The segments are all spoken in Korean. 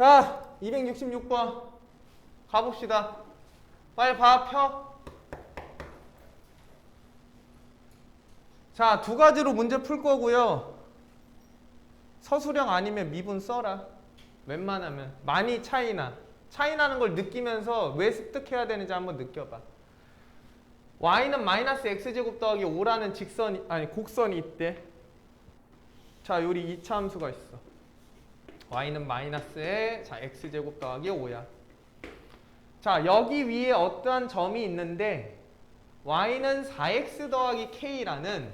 자, 266번 가봅시다. 빨리 봐, 펴. 자, 두 가지로 문제 풀 거고요. 서술형 아니면 미분 써라. 웬만하면. 많이 차이나는 걸 느끼면서 왜 습득해야 되는지 한번 느껴봐. y는 마이너스 x제곱 더하기 5라는 곡선이 있대. 자, 요리 2차 함수가 있어. y는 마이너스에 자 x제곱 더하기 5야. 자, 여기 위에 어떠한 점이 있는데 y는 4x 더하기 k라는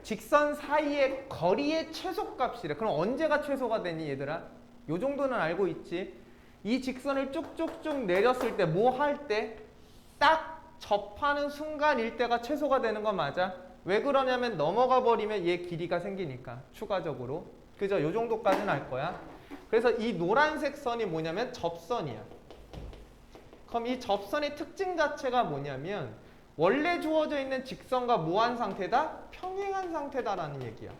직선 사이의 거리의 최소값이래. 그럼 언제가 최소가 되니 얘들아? 요 정도는 알고 있지? 이 직선을 쭉쭉쭉 내렸을 때 뭐 할 때? 딱 접하는 순간일 때가 최소가 되는 거 맞아? 왜 그러냐면 넘어가 버리면 얘 길이가 생기니까 추가적으로. 그죠? 요 정도까지는 알 거야. 그래서 이 노란색 선이 뭐냐면 접선이야. 그럼 이 접선의 특징 자체가 뭐냐면 원래 주어져 있는 직선과 뭐한 상태다? 평행한 상태다라는 얘기야.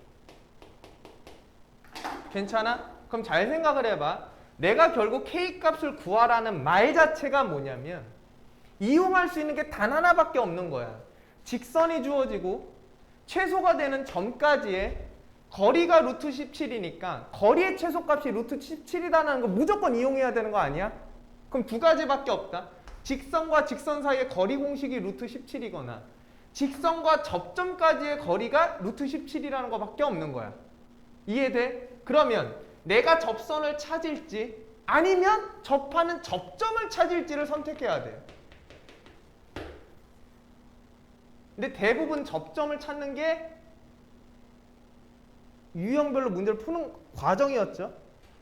괜찮아? 그럼 잘 생각을 해봐. 내가 결국 K값을 구하라는 말 자체가 뭐냐면 이용할 수 있는 게 단 하나밖에 없는 거야. 직선이 주어지고 최소가 되는 점까지의 거리가 루트 17이니까 거리의 최소값이 루트 17이라는 거 무조건 이용해야 되는 거 아니야? 그럼 두 가지밖에 없다. 직선과 직선 사이의 거리 공식이 루트 17이거나 직선과 접점까지의 거리가 루트 17이라는 거밖에 없는 거야. 이해돼? 그러면 내가 접선을 찾을지 아니면 접하는 접점을 찾을지를 선택해야 돼. 근데 대부분 접점을 찾는 게 유형별로 문제를 푸는 과정이었죠.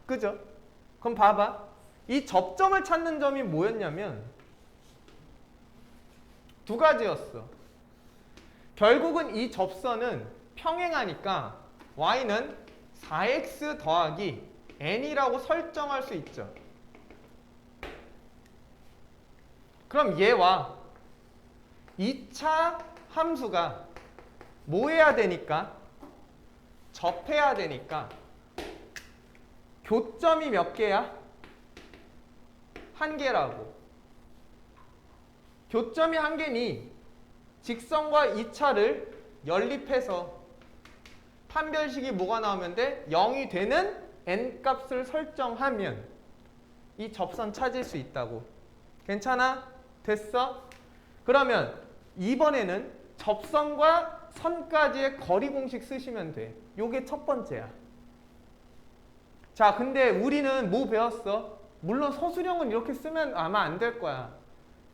그죠? 그럼 봐봐. 이 접점을 찾는 점이 뭐였냐면 두 가지였어. 결국은 이 접선은 평행하니까 y는 4x 더하기 n이라고 설정할 수 있죠. 그럼 얘와 2차 함수가 뭐 해야 되니까? 접해야 되니까 교점이 몇 개야? 한 개라고. 교점이 한 개니 직선과 2차를 연립해서 판별식이 뭐가 나오면 돼? 0이 되는 n값을 설정하면 이 접선 찾을 수 있다고. 괜찮아? 됐어? 그러면 이번에는 접선과 선까지의 거리 공식 쓰시면 돼. 요게 첫 번째야. 자, 근데 우리는 뭐 배웠어? 물론 서술형은 이렇게 쓰면 아마 안 될 거야.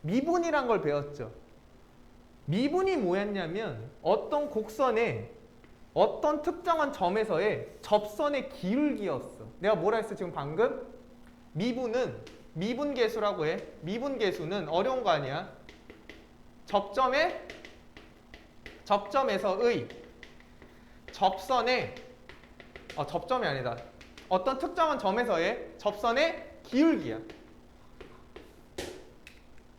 미분이란 걸 배웠죠. 미분이 뭐였냐면 어떤 곡선에 어떤 특정한 점에서의 접선의 기울기였어. 내가 뭐라 했어 지금 방금? 미분은 미분계수라고 해. 미분계수는 어려운 거 아니야. 접점에서의 접선의 접점이 아니다. 어떤 특정한 점에서의 접선의 기울기야.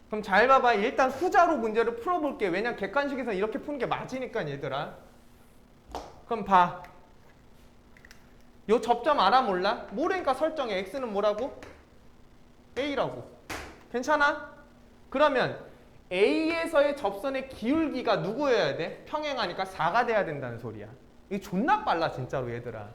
그럼 잘 봐봐. 일단 후자로 문제를 풀어볼게. 왜냐면 객관식에서 이렇게 푸는 게 맞으니까 얘들아. 그럼 봐. 요 접점 알아 몰라? 모르니까 설정해. x는 뭐라고? a라고. 괜찮아? 그러면 a에서의 접선의 기울기가 누구여야 돼? 평행하니까 4가 돼야 된다는 소리야. 이게 존나 빨라 진짜로 얘들아.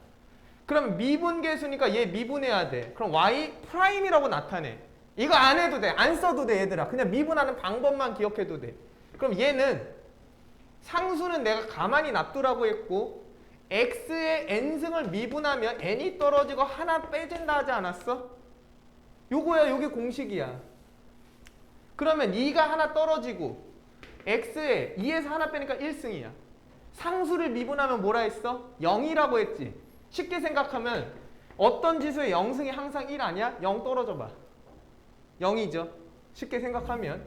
그러면 미분계수니까 얘 미분해야 돼. 그럼 y 프라임이라고 나타내. 이거 안 해도 돼. 안 써도 돼 얘들아. 그냥 미분하는 방법만 기억해도 돼. 그럼 얘는 상수는 내가 가만히 놔두라고 했고 x의 n승을 미분하면 n이 떨어지고 하나 빼진다 하지 않았어? 요거야. 요게 공식이야. 그러면 2가 하나 떨어지고 x에 2에서 하나 빼니까 1승이야. 상수를 미분하면 뭐라 했어? 0이라고 했지. 쉽게 생각하면 어떤 지수의 0승이 항상 1 아니야? 0 떨어져 봐. 0이죠. 쉽게 생각하면.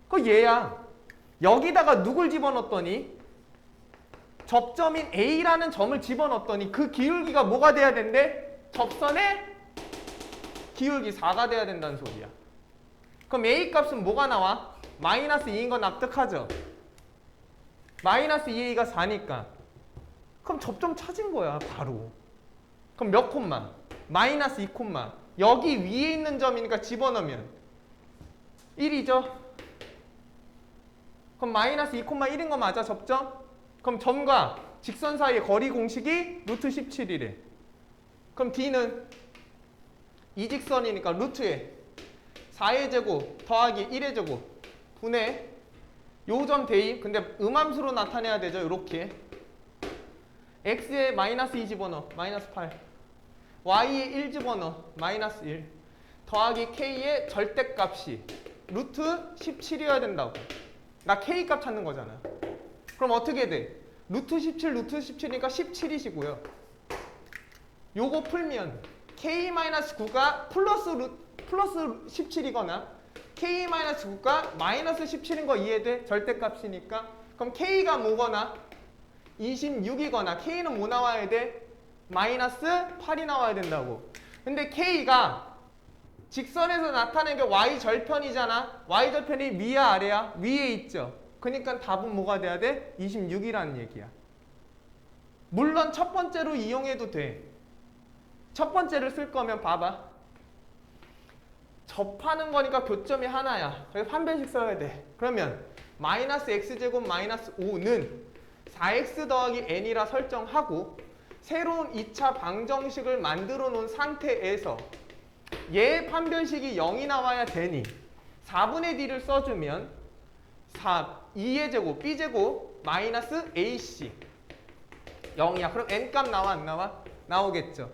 그 얘야. 여기다가 누굴 집어넣었더니 접점인 A라는 점을 집어넣었더니 그 기울기가 뭐가 돼야 된대? 접선의 기울기 4가 돼야 된다는 소리야. 그럼 A 값은 뭐가 나와? 마이너스 2인 건 납득하죠? 마이너스 2A가 4니까. 그럼 접점 찾은 거야 바로. 그럼 몇 콤마? 마이너스 2 콤마. 여기 위에 있는 점이니까 집어넣으면 1이죠. 그럼 마이너스 2 콤마 1인 거 맞아, 접점? 그럼 점과 직선 사이의 거리 공식이 루트 17이래. 그럼 D는 이 직선이니까 루트에 4의 제곱 더하기 1의 제곱 분의 요 점 대입. 근데 음함수로 나타내야 되죠. 이렇게 x에 마이너스 2 집어넣어. 마이너스 8. y에 1 집어넣어. 마이너스 1. 더하기 k의 절대값이 루트 17이어야 된다고. 나 k값 찾는 거잖아. 그럼 어떻게 돼? 루트 17, 루트 17이니까 17이시고요. 요거 풀면 k-9가 플러스 17이거나 k-9가 마이너스 17인 거 이해돼? 절대값이니까. 그럼 k가 뭐거나 26이거나 k는 뭐 나와야 돼? 마이너스 8이 나와야 된다고. 근데 k가 직선에서 나타낸 게 y절편이잖아. y절편이 위야 아래야? 위에 있죠. 그러니까 답은 뭐가 돼야 돼? 26이라는 얘기야. 물론 첫 번째로 이용해도 돼. 첫 번째를 쓸 거면 봐봐. 접하는 거니까 교점이 하나야. 그래서 판별식 써야 돼. 그러면 마이너스 x제곱 마이너스 5는 4x 더하기 n이라 설정하고 새로운 2차 방정식을 만들어 놓은 상태에서 얘 판별식이 0이 나와야 되니 4분의 d를 써주면 2의 제곱 b제곱 마이너스 ac 0이야. 그럼 n값 나와 안 나와? 나오겠죠.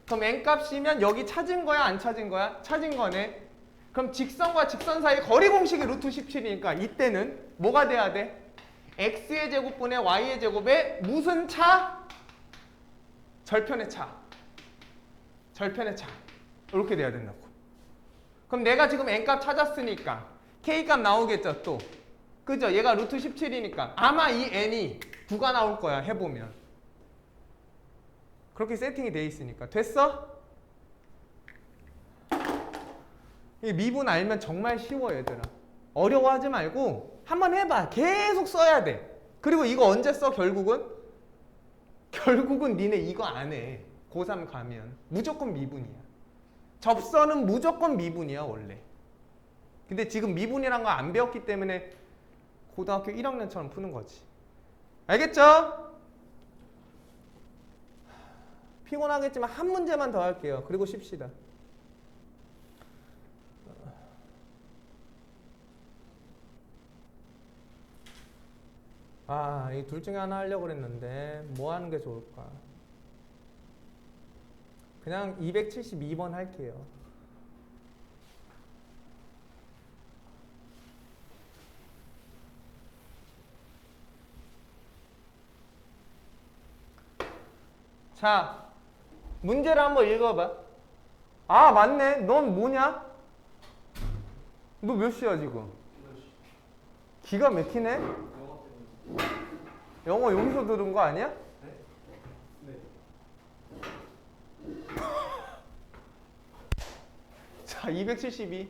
그럼 n값이면 여기 찾은 거야 안 찾은 거야? 찾은 거네. 그럼 직선과 직선 사이 거리 공식이 루트 17이니까 이때는 뭐가 돼야 돼? x의 제곱분의 y의 제곱에 무슨 차? 절편의 차. 절편의 차. 이렇게 돼야 된다고. 그럼 내가 지금 n값 찾았으니까 k값 나오겠죠 또. 그죠? 얘가 루트 17이니까 아마 이 n이 9가 나올 거야 해보면. 그렇게 세팅이 돼 있으니까. 됐어? 이 미분 알면 정말 쉬워 얘들아. 어려워하지 말고 한번 해봐. 계속 써야 돼. 그리고 이거 언제 써 결국은? 결국은 니네 이거 안 해. 고3 가면 무조건 미분이야. 접선은 무조건 미분이야 원래. 근데 지금 미분이란 거 안 배웠기 때문에 고등학교 1학년처럼 푸는 거지. 알겠죠? 피곤하겠지만 한 문제만 더 할게요. 그리고 쉽시다. 이 둘 중에 하나 하려고 그랬는데 뭐 하는 게 좋을까? 그냥 272번 할게요. 자, 문제를 한번 읽어봐. 아, 맞네. 넌 뭐냐? 너 몇 시야 지금? 기가 막히네? 영어 여기서 들은 거 아니야? 네. 자, 272.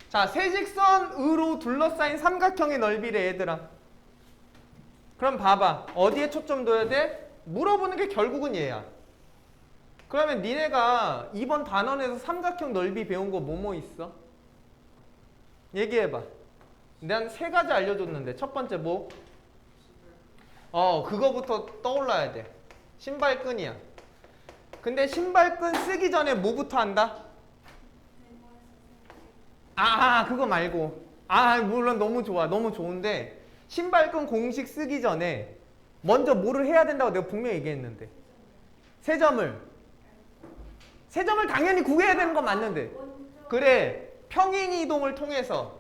자, 세직선으로 둘러싸인 삼각형의 넓이래 얘들아. 그럼 봐봐. 어디에 초점 둬야 돼? 물어보는 게 결국은 얘야. 그러면 니네가 이번 단원에서 삼각형 넓이 배운 거 뭐뭐 있어? 얘기해봐. 난 3가지 알려줬는데 첫 번째 뭐? 그거부터 떠올라야 돼. 신발끈이야. 근데 신발끈 쓰기 전에 뭐부터 한다? 그거 말고. 물론 너무 좋아. 너무 좋은데 신발끈 공식 쓰기 전에 먼저 뭐를 해야 된다고 내가 분명히 얘기했는데. 세점을 당연히 구해야 되는 건 맞는데. 그래. 평행이동을 통해서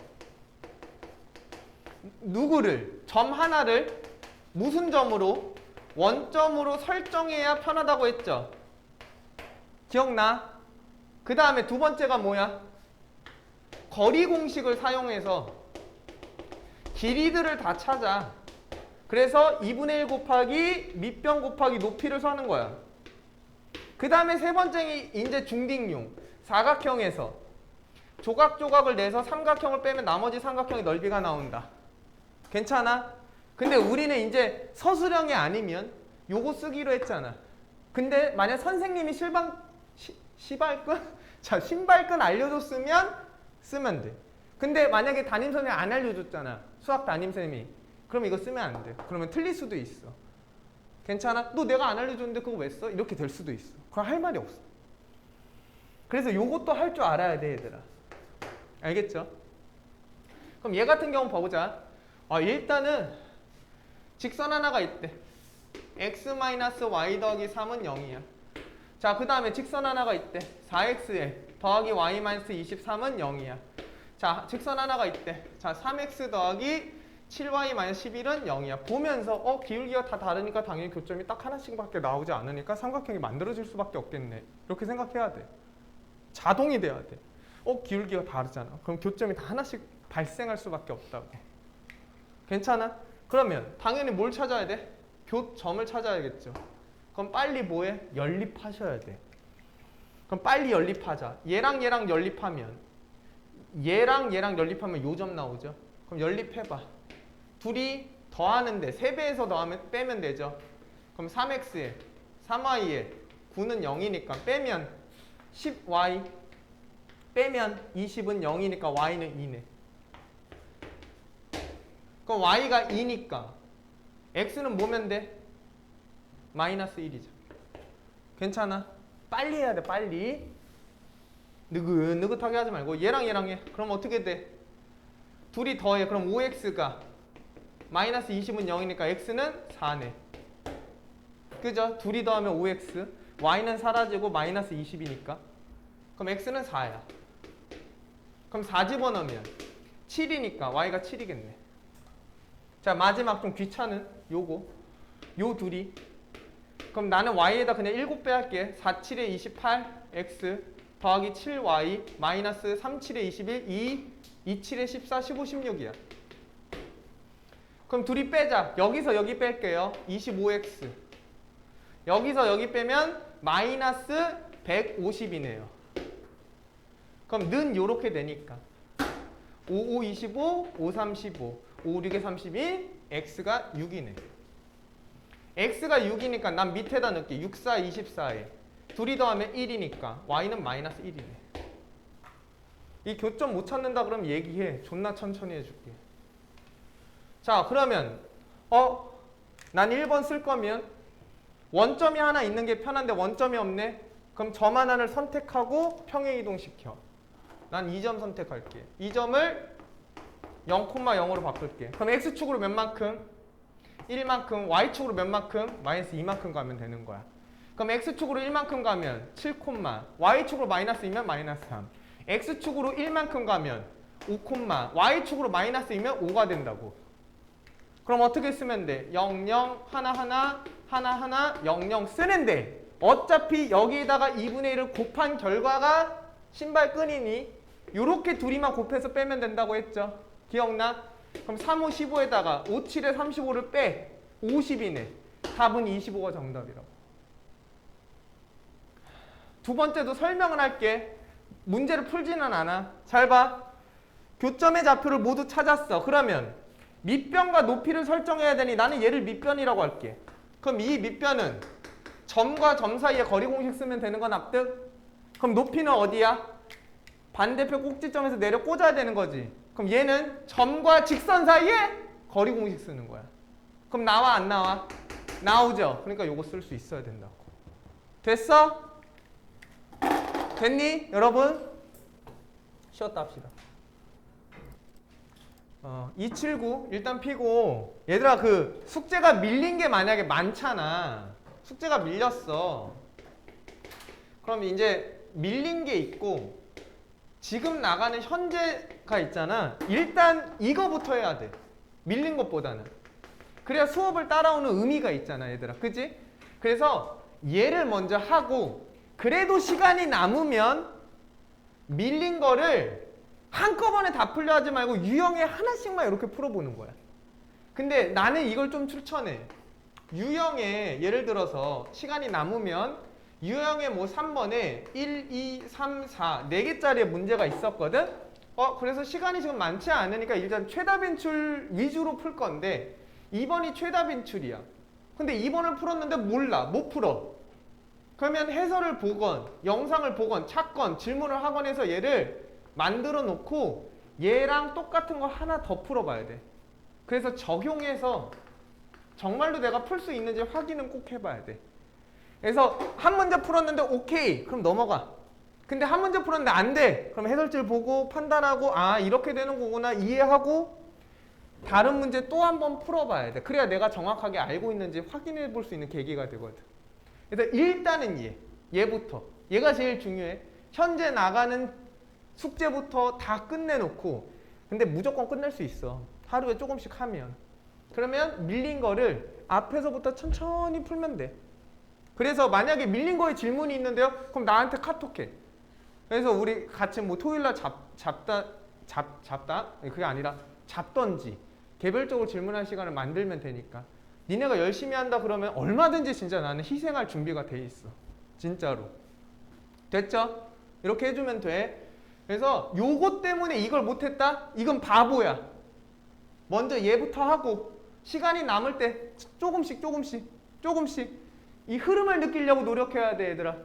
누구를? 점 하나를 무슨 점으로? 원점으로 설정해야 편하다고 했죠. 기억나? 그 다음에 두 번째가 뭐야? 거리 공식을 사용해서 길이들을 다 찾아. 그래서 2분의 1 곱하기 밑변 곱하기 높이를 서는 거야. 그 다음에 세 번째는 이제 중딩용. 사각형에서 조각조각을 내서 삼각형을 빼면 나머지 삼각형의 넓이가 나온다. 괜찮아? 근데 우리는 이제 서술형이 아니면 요거 쓰기로 했잖아. 근데 만약 선생님이 시발끈? 자, 신발끈 알려줬으면 쓰면 돼. 근데 만약에 담임선생님이 안 알려줬잖아. 수학 담임선생님이. 그럼 이거 쓰면 안 돼. 그러면 틀릴 수도 있어. 괜찮아? 너 내가 안 알려줬는데 그거 왜 써? 이렇게 될 수도 있어. 그럼 할 말이 없어. 그래서 요것도 할 줄 알아야 돼, 얘들아. 알겠죠? 그럼 얘 같은 경우 봐보자. 일단은 직선 하나가 있대. x-y 더하기 3은 0이야. 자, 그 다음에 직선 하나가 있대. 4xl 더하기 y-23은 0이야. 자, 직선 하나가 있대. 자, 3x 더하기 7y-11은 0이야. 보면서 기울기가 다 다르니까 당연히 교점이 딱 하나씩밖에 나오지 않으니까 삼각형이 만들어질 수밖에 없겠네. 이렇게 생각해야 돼. 자동이 돼야 돼. 기울기가 다르잖아. 그럼 교점이 다 하나씩 발생할 수밖에 없다고. 괜찮아? 그러면 당연히 뭘 찾아야 돼? 교점을 찾아야겠죠. 그럼 빨리 뭐해? 연립하셔야 돼. 그럼 빨리 연립하자. 얘랑 얘랑 연립하면 요 점 나오죠. 그럼 연립해봐. 둘이 더하는데 3배에서 더하면 빼면 되죠. 그럼 3x에 3y에 9는 0이니까 빼면 10y 빼면 20은 0이니까 y는 2네. 그럼 y가 2니까 x는 뭐면 돼? 마이너스 1이죠. 괜찮아? 빨리 해야 돼, 빨리. 느긋하게 하지 말고 얘랑 얘랑 해. 그럼 어떻게 돼? 둘이 더해. 그럼 5x가 마이너스 20은 0이니까 x는 4네. 그죠? 둘이 더하면 5x, y는 사라지고 마이너스 20이니까. 그럼 x는 4야. 그럼 4 집어넣으면 7이니까 y가 7이겠네. 자, 마지막 좀 귀찮은 요거. 요 둘이. 그럼 나는 y에다 그냥 7배 할게. 4, 7에 28, x 더하기 7y 마이너스 3, 7에 21, 2, 7에 14, 15, 16이야. 그럼 둘이 빼자. 여기서 여기 뺄게요. 25x. 여기서 여기 빼면 마이너스 150이네요. 그럼 는 요렇게 되니까 5, 5, 25, 5, 35, 5, 6에 32, x가 6이네. x가 6이니까 난 밑에다 넣을게. 6, 4, 24에 둘이 더하면 1이니까 y는 마이너스 1이네. 이 교점 못 찾는다 그러면 얘기해. 존나 천천히 해줄게. 자, 그러면 난 1번 쓸 거면 원점이 하나 있는 게 편한데 원점이 없네. 그럼 점 하나를 선택하고 평행이동시켜. 난 2점 선택할게. 2점을 0,0으로 바꿀게. 그럼 x축으로 몇 만큼? 1만큼. y축으로 몇 만큼? 마이너스 2만큼 가면 되는 거야. 그럼 x축으로 1만큼 가면 7, y축으로 마이너스 2면 마이너스 3. x축으로 1만큼 가면 5, y축으로 마이너스 2면 5가 된다고. 그럼 어떻게 쓰면 돼? 0, 0, 하나, 하나, 하나, 하나, 0, 0 쓰는데 어차피 여기에다가 2분의 1을 곱한 결과가 신발끈이니 요렇게 둘이만 곱해서 빼면 된다고 했죠. 기억나? 그럼 3, 5, 15에다가 5, 7에 35를 빼. 50이네. 답은 25가 정답이라고. 두 번째도 설명을 할게. 문제를 풀지는 않아. 잘 봐. 교점의 좌표를 모두 찾았어. 그러면 밑변과 높이를 설정해야 되니 나는 얘를 밑변이라고 할게. 그럼 이 밑변은 점과 점 사이에 거리 공식 쓰면 되는 건 납득? 그럼 높이는 어디야? 반대표 꼭지점에서 내려 꽂아야 되는 거지. 그럼 얘는 점과 직선 사이에 거리 공식 쓰는 거야. 그럼 나와 안 나와? 나오죠. 그러니까 요거 쓸 수 있어야 된다고. 됐어? 됐니? 여러분? 쉬었다 합시다. 279 일단 피고 얘들아 그 숙제가 밀린 게 만약에 많잖아. 숙제가 밀렸어. 그럼 이제 밀린 게 있고 지금 나가는 현재가 있잖아. 일단 이거부터 해야 돼. 밀린 것보다는. 그래야 수업을 따라오는 의미가 있잖아 얘들아. 그치? 그래서 얘를 먼저 하고 그래도 시간이 남으면 밀린 거를 한꺼번에 다 풀려 하지 말고 유형에 하나씩만 이렇게 풀어보는 거야. 근데 나는 이걸 좀 추천해. 유형에 예를 들어서 시간이 남으면 유형의 뭐 3번에 1, 2, 3, 4 4개짜리의 문제가 있었거든? 그래서 시간이 지금 많지 않으니까 일단 최다 빈출 위주로 풀 건데 2번이 최다 빈출이야. 근데 2번을 풀었는데 몰라. 못 풀어. 그러면 해설을 보건 영상을 보건 찾건 질문을 하건 해서 얘를 만들어 놓고 얘랑 똑같은 거 하나 더 풀어봐야 돼. 그래서 적용해서 정말로 내가 풀 수 있는지 확인은 꼭 해봐야 돼. 그래서 한 문제 풀었는데 오케이 그럼 넘어가. 근데 한 문제 풀었는데 안 돼. 그럼 해설지를 보고 판단하고 아 이렇게 되는 거구나 이해하고 다른 문제 또 한 번 풀어봐야 돼. 그래야 내가 정확하게 알고 있는지 확인해 볼 수 있는 계기가 되거든. 그래서 일단은 얘부터. 얘가 제일 중요해. 현재 나가는 숙제부터 다 끝내놓고 근데 무조건 끝낼 수 있어. 하루에 조금씩 하면. 그러면 밀린 거를 앞에서부터 천천히 풀면 돼. 그래서 만약에 밀린 거에 질문이 있는데요. 그럼 나한테 카톡해. 그래서 우리 같이 뭐 토요일날 잡다? 그게 아니라 잡던지 개별적으로 질문할 시간을 만들면 되니까 니네가 열심히 한다 그러면 얼마든지 진짜 나는 희생할 준비가 돼 있어. 진짜로. 됐죠? 이렇게 해주면 돼. 그래서 요거 때문에 이걸 못했다? 이건 바보야. 먼저 얘부터 하고 시간이 남을 때 조금씩 이 흐름을 느끼려고 노력해야 돼 얘들아.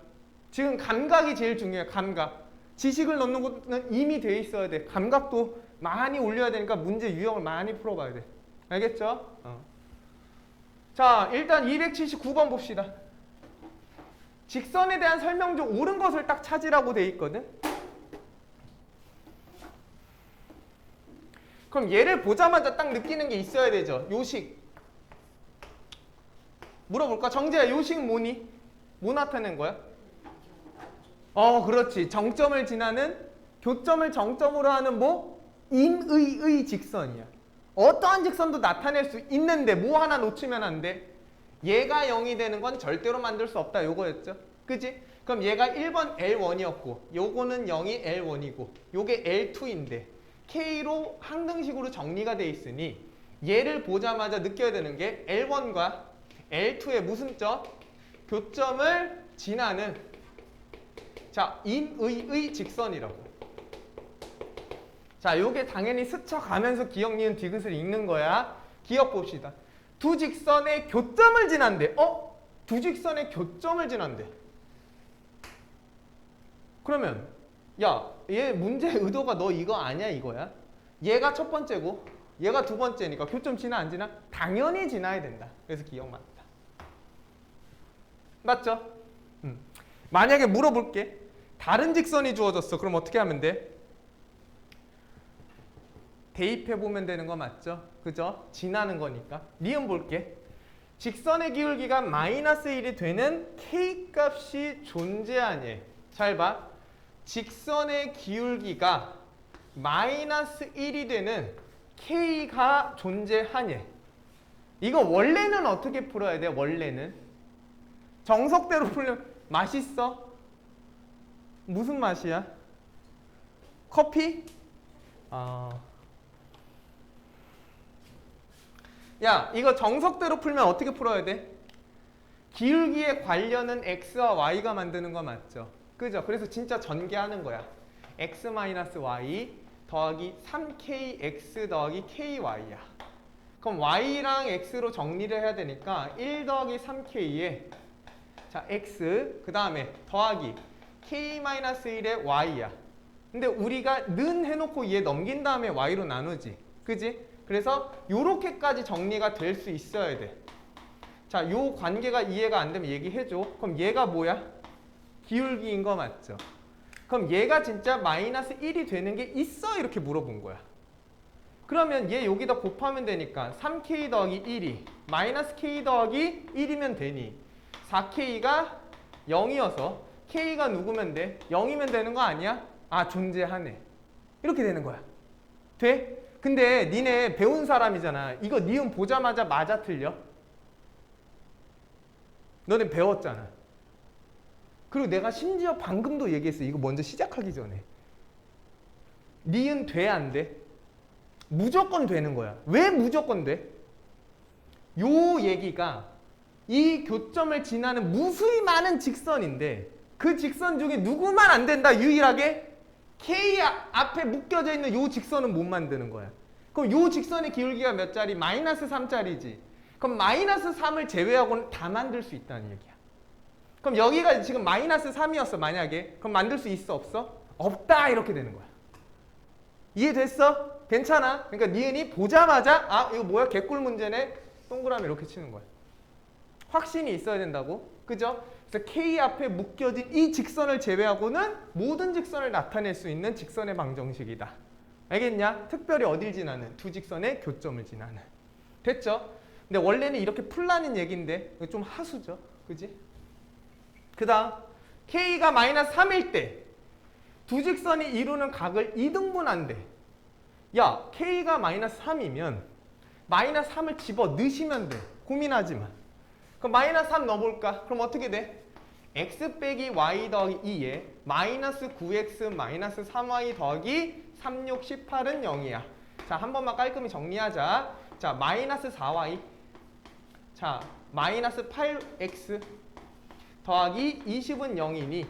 지금 감각이 제일 중요해. 감각. 지식을 넣는 것은 이미 돼 있어야 돼. 감각도 많이 올려야 되니까 문제 유형을 많이 풀어봐야 돼. 알겠죠? 자, 일단 279번 봅시다. 직선에 대한 설명 중 옳은 것을 딱 찾으라고 돼 있거든. 그럼 얘를 보자마자 딱 느끼는 게 있어야 되죠. 요식. 물어볼까? 정재야, 요식 뭐니? 뭐 나타낸 거야? 그렇지. 정점을 지나는 교점을 정점으로 하는 뭐? 인의 직선이야. 어떠한 직선도 나타낼 수 있는데 뭐 하나 놓치면 안 돼? 얘가 0이 되는 건 절대로 만들 수 없다. 요거였죠. 그지? 그럼 얘가 1번 L1이었고 요거는 0이 L1이고 요게 L2인데 K로 항등식으로 정리가 돼 있으니 얘를 보자마자 느껴야 되는 게 L1과 L2의 무슨 점? 교점을 지나는 자, 인의 직선이라고. 자, 요게 당연히 스쳐가면서 기억, 니은, 디귿을 읽는 거야. 기억 봅시다. 두 직선의 교점을 지난대. 두 직선의 교점을 지난대. 그러면 야, 얘 문제 의도가 너 이거 아니야 이거야? 얘가 첫 번째고 얘가 두 번째니까 교점 지나 안 지나? 당연히 지나야 된다. 그래서 기억 맞다. 맞죠? 만약에 물어볼게. 다른 직선이 주어졌어. 그럼 어떻게 하면 돼? 대입해보면 되는 거 맞죠? 그죠? 지나는 거니까. 니은 볼게. 직선의 기울기가 마이너스 1이 되는 K값이 존재하니. 잘 봐. 직선의 기울기가 마이너스 1이 되는 K가 존재하니. 이거 원래는 어떻게 풀어야 돼? 원래는. 정석대로 풀면 맛있어? 무슨 맛이야? 커피? 야, 이거 정석대로 풀면 어떻게 풀어야 돼? 기울기의 관련은 x와 y가 만드는 거 맞죠? 그죠? 그래서 진짜 전개하는 거야. x-y 더하기 3kx 더하기 ky야. 그럼 y랑 x로 정리를 해야 되니까 1 더하기 3k에 자 x 그 다음에 더하기 k-1의 y야. 근데 우리가 는 해놓고 얘 넘긴 다음에 y로 나누지. 그지? 그래서 요렇게까지 정리가 될 수 있어야 돼. 자, 요 관계가 이해가 안 되면 얘기해줘. 그럼 얘가 뭐야? 기울기인 거 맞죠? 그럼 얘가 진짜 마이너스 1이 되는 게 있어? 이렇게 물어본 거야. 그러면 얘 여기다 곱하면 되니까 3k 더하기 1이 마이너스 k 더하기 1이면 되니 4k가 0이어서 k가 누구면 돼? 0이면 되는 거 아니야? 아, 존재하네. 이렇게 되는 거야. 돼? 근데 니네 배운 사람이잖아. 이거 니은 보자마자 맞아 틀려? 너네 배웠잖아. 그리고 내가 심지어 방금도 얘기했어. 이거 먼저 시작하기 전에. 니은 돼? 안 돼? 무조건 되는 거야. 왜 무조건 돼? 요 얘기가 이 교점을 지나는 무수히 많은 직선인데 그 직선 중에 누구만 안 된다? 유일하게? K 앞에 묶여져 있는 요 직선은 못 만드는 거야. 그럼 요 직선의 기울기가 몇 짜리? 마이너스 3짜리지. 그럼 마이너스 3을 제외하고는 다 만들 수 있다는 얘기야. 그럼 여기가 지금 마이너스 3이었어 만약에. 그럼 만들 수 있어 없어? 없다 이렇게 되는 거야. 이해됐어? 괜찮아? 그러니까 니은이 보자마자 아 이거 뭐야 개꿀 문제네. 동그라미 이렇게 치는 거야. 확신이 있어야 된다고. 그죠? 그래서 K 앞에 묶여진 이 직선을 제외하고는 모든 직선을 나타낼 수 있는 직선의 방정식이다. 알겠냐? 특별히 어딜 지나는? 두 직선의 교점을 지나는. 됐죠? 근데 원래는 이렇게 풀라는 얘기인데 이거 좀 하수죠. 그지? 그 다음 K가 마이너스 3일 때 두 직선이 이루는 각을 2등분한대. 야 K가 마이너스 3이면 마이너스 3을 집어 넣으시면 돼. 고민하지 마. 그럼 마이너스 3 넣어볼까? 그럼 어떻게 돼? x 빼기 y 더하기 2에 마이너스 9x 마이너스 3y 더하기 3, 6, 18은 0이야. 자, 한 번만 깔끔히 정리하자. 자, 마이너스 4y 자, 마이너스 8x 더하기 20은 0이니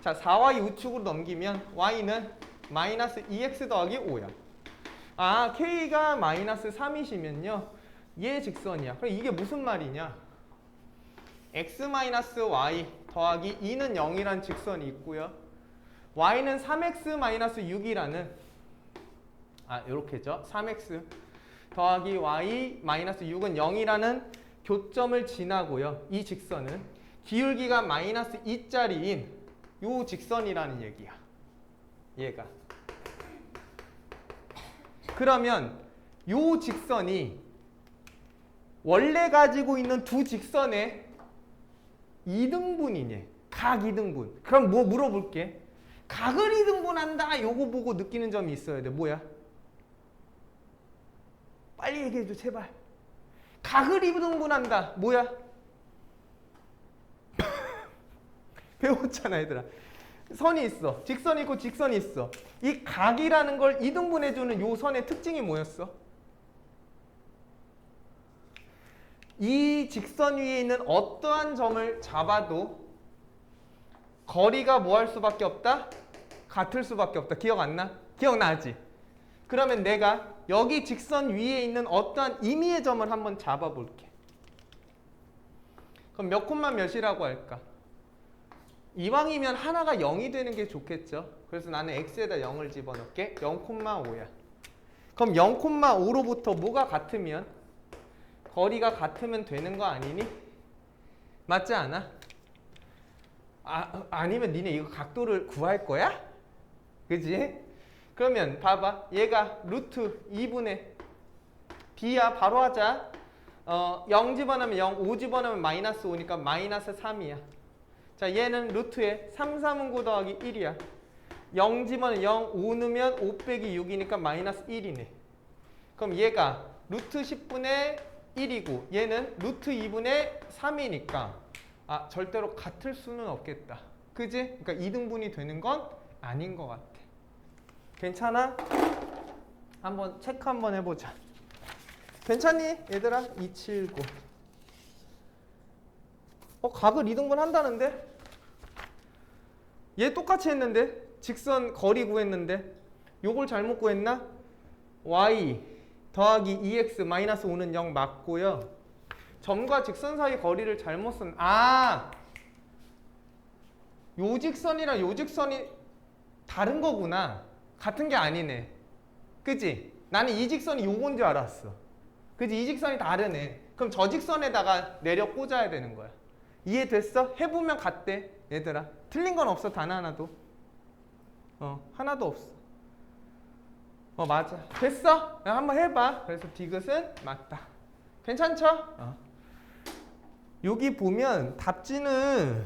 자, 4y 우측으로 넘기면 y는 마이너스 2x 더하기 5야. 아, k가 마이너스 3이시면요. 얘 직선이야. 그럼 이게 무슨 말이냐? x-y 더하기 2는 0이란 직선이 있고요. y는 3x-6이라는 요렇게죠. 3x 더하기 y-6은 0이라는 교점을 지나고요. 이 직선은 기울기가 마이너스 2짜리인 요 직선이라는 얘기야. 얘가. 그러면 요 직선이 원래 가지고 있는 두 직선의 2등분이니 각 2등분. 그럼 뭐 물어볼게. 각을 2등분한다. 요거 보고 느끼는 점이 있어야 돼. 뭐야? 빨리 얘기해줘 제발. 각을 2등분한다. 뭐야? 배웠잖아 얘들아. 선이 있어. 직선이 있고 직선이 있어. 이 각이라는 걸 2등분해주는 요 선의 특징이 뭐였어? 이 직선 위에 있는 어떠한 점을 잡아도 거리가 뭐 할 수밖에 없다? 같을 수밖에 없다. 기억 안 나? 기억나지? 그러면 내가 여기 직선 위에 있는 어떠한 임의의 점을 한번 잡아볼게. 그럼 몇 콤마 몇이라고 할까? 이왕이면 하나가 0이 되는 게 좋겠죠. 그래서 나는 x에다 0을 집어넣을게. 0,5야. 그럼 0,5로부터 뭐가 같으면? 거리가 같으면 되는 거 아니니? 맞지 않아? 아니면 니네 이거 각도를 구할 거야? 그지? 그러면 봐봐. 얘가 루트 2분의 b야. 바로 하자. 0 집어넣으면 0, 5 집어넣으면 마이너스 5니까 마이너스 3이야. 자, 얘는 루트에 3, 3은 9 더하기 1이야. 0 집어넣으면 0, 5 넣으면 5 빼기 6이니까 마이너스 1이네. 그럼 얘가 루트 10분의 1이고 얘는 루트 2분의 3이니까 절대로 같을 수는 없겠다. 그지? 그러니까 2등분이 되는 건 아닌 것 같아. 괜찮아? 한번 체크 한번 해보자. 괜찮니? 얘들아? 279. 각을 2등분 한다는데? 얘 똑같이 했는데? 직선 거리 구했는데? 요걸 잘못 구했나? y 더하기 2x 마이너스 5는 0 맞고요. 점과 직선 사이 거리를 잘못 쓴. 요 직선이랑 요 직선이 다른 거구나. 같은 게 아니네. 그치? 나는 이 직선이 요건 줄 알았어. 그치? 이 직선이 다르네. 그럼 저 직선에다가 내려 꽂아야 되는 거야. 이해됐어? 해보면 같대 얘들아. 틀린 건 없어 단 하나도. 하나도 없어. 맞아. 됐어? 한번 해봐. 그래서 디귿은 맞다. 괜찮죠? 여기 보면 답지는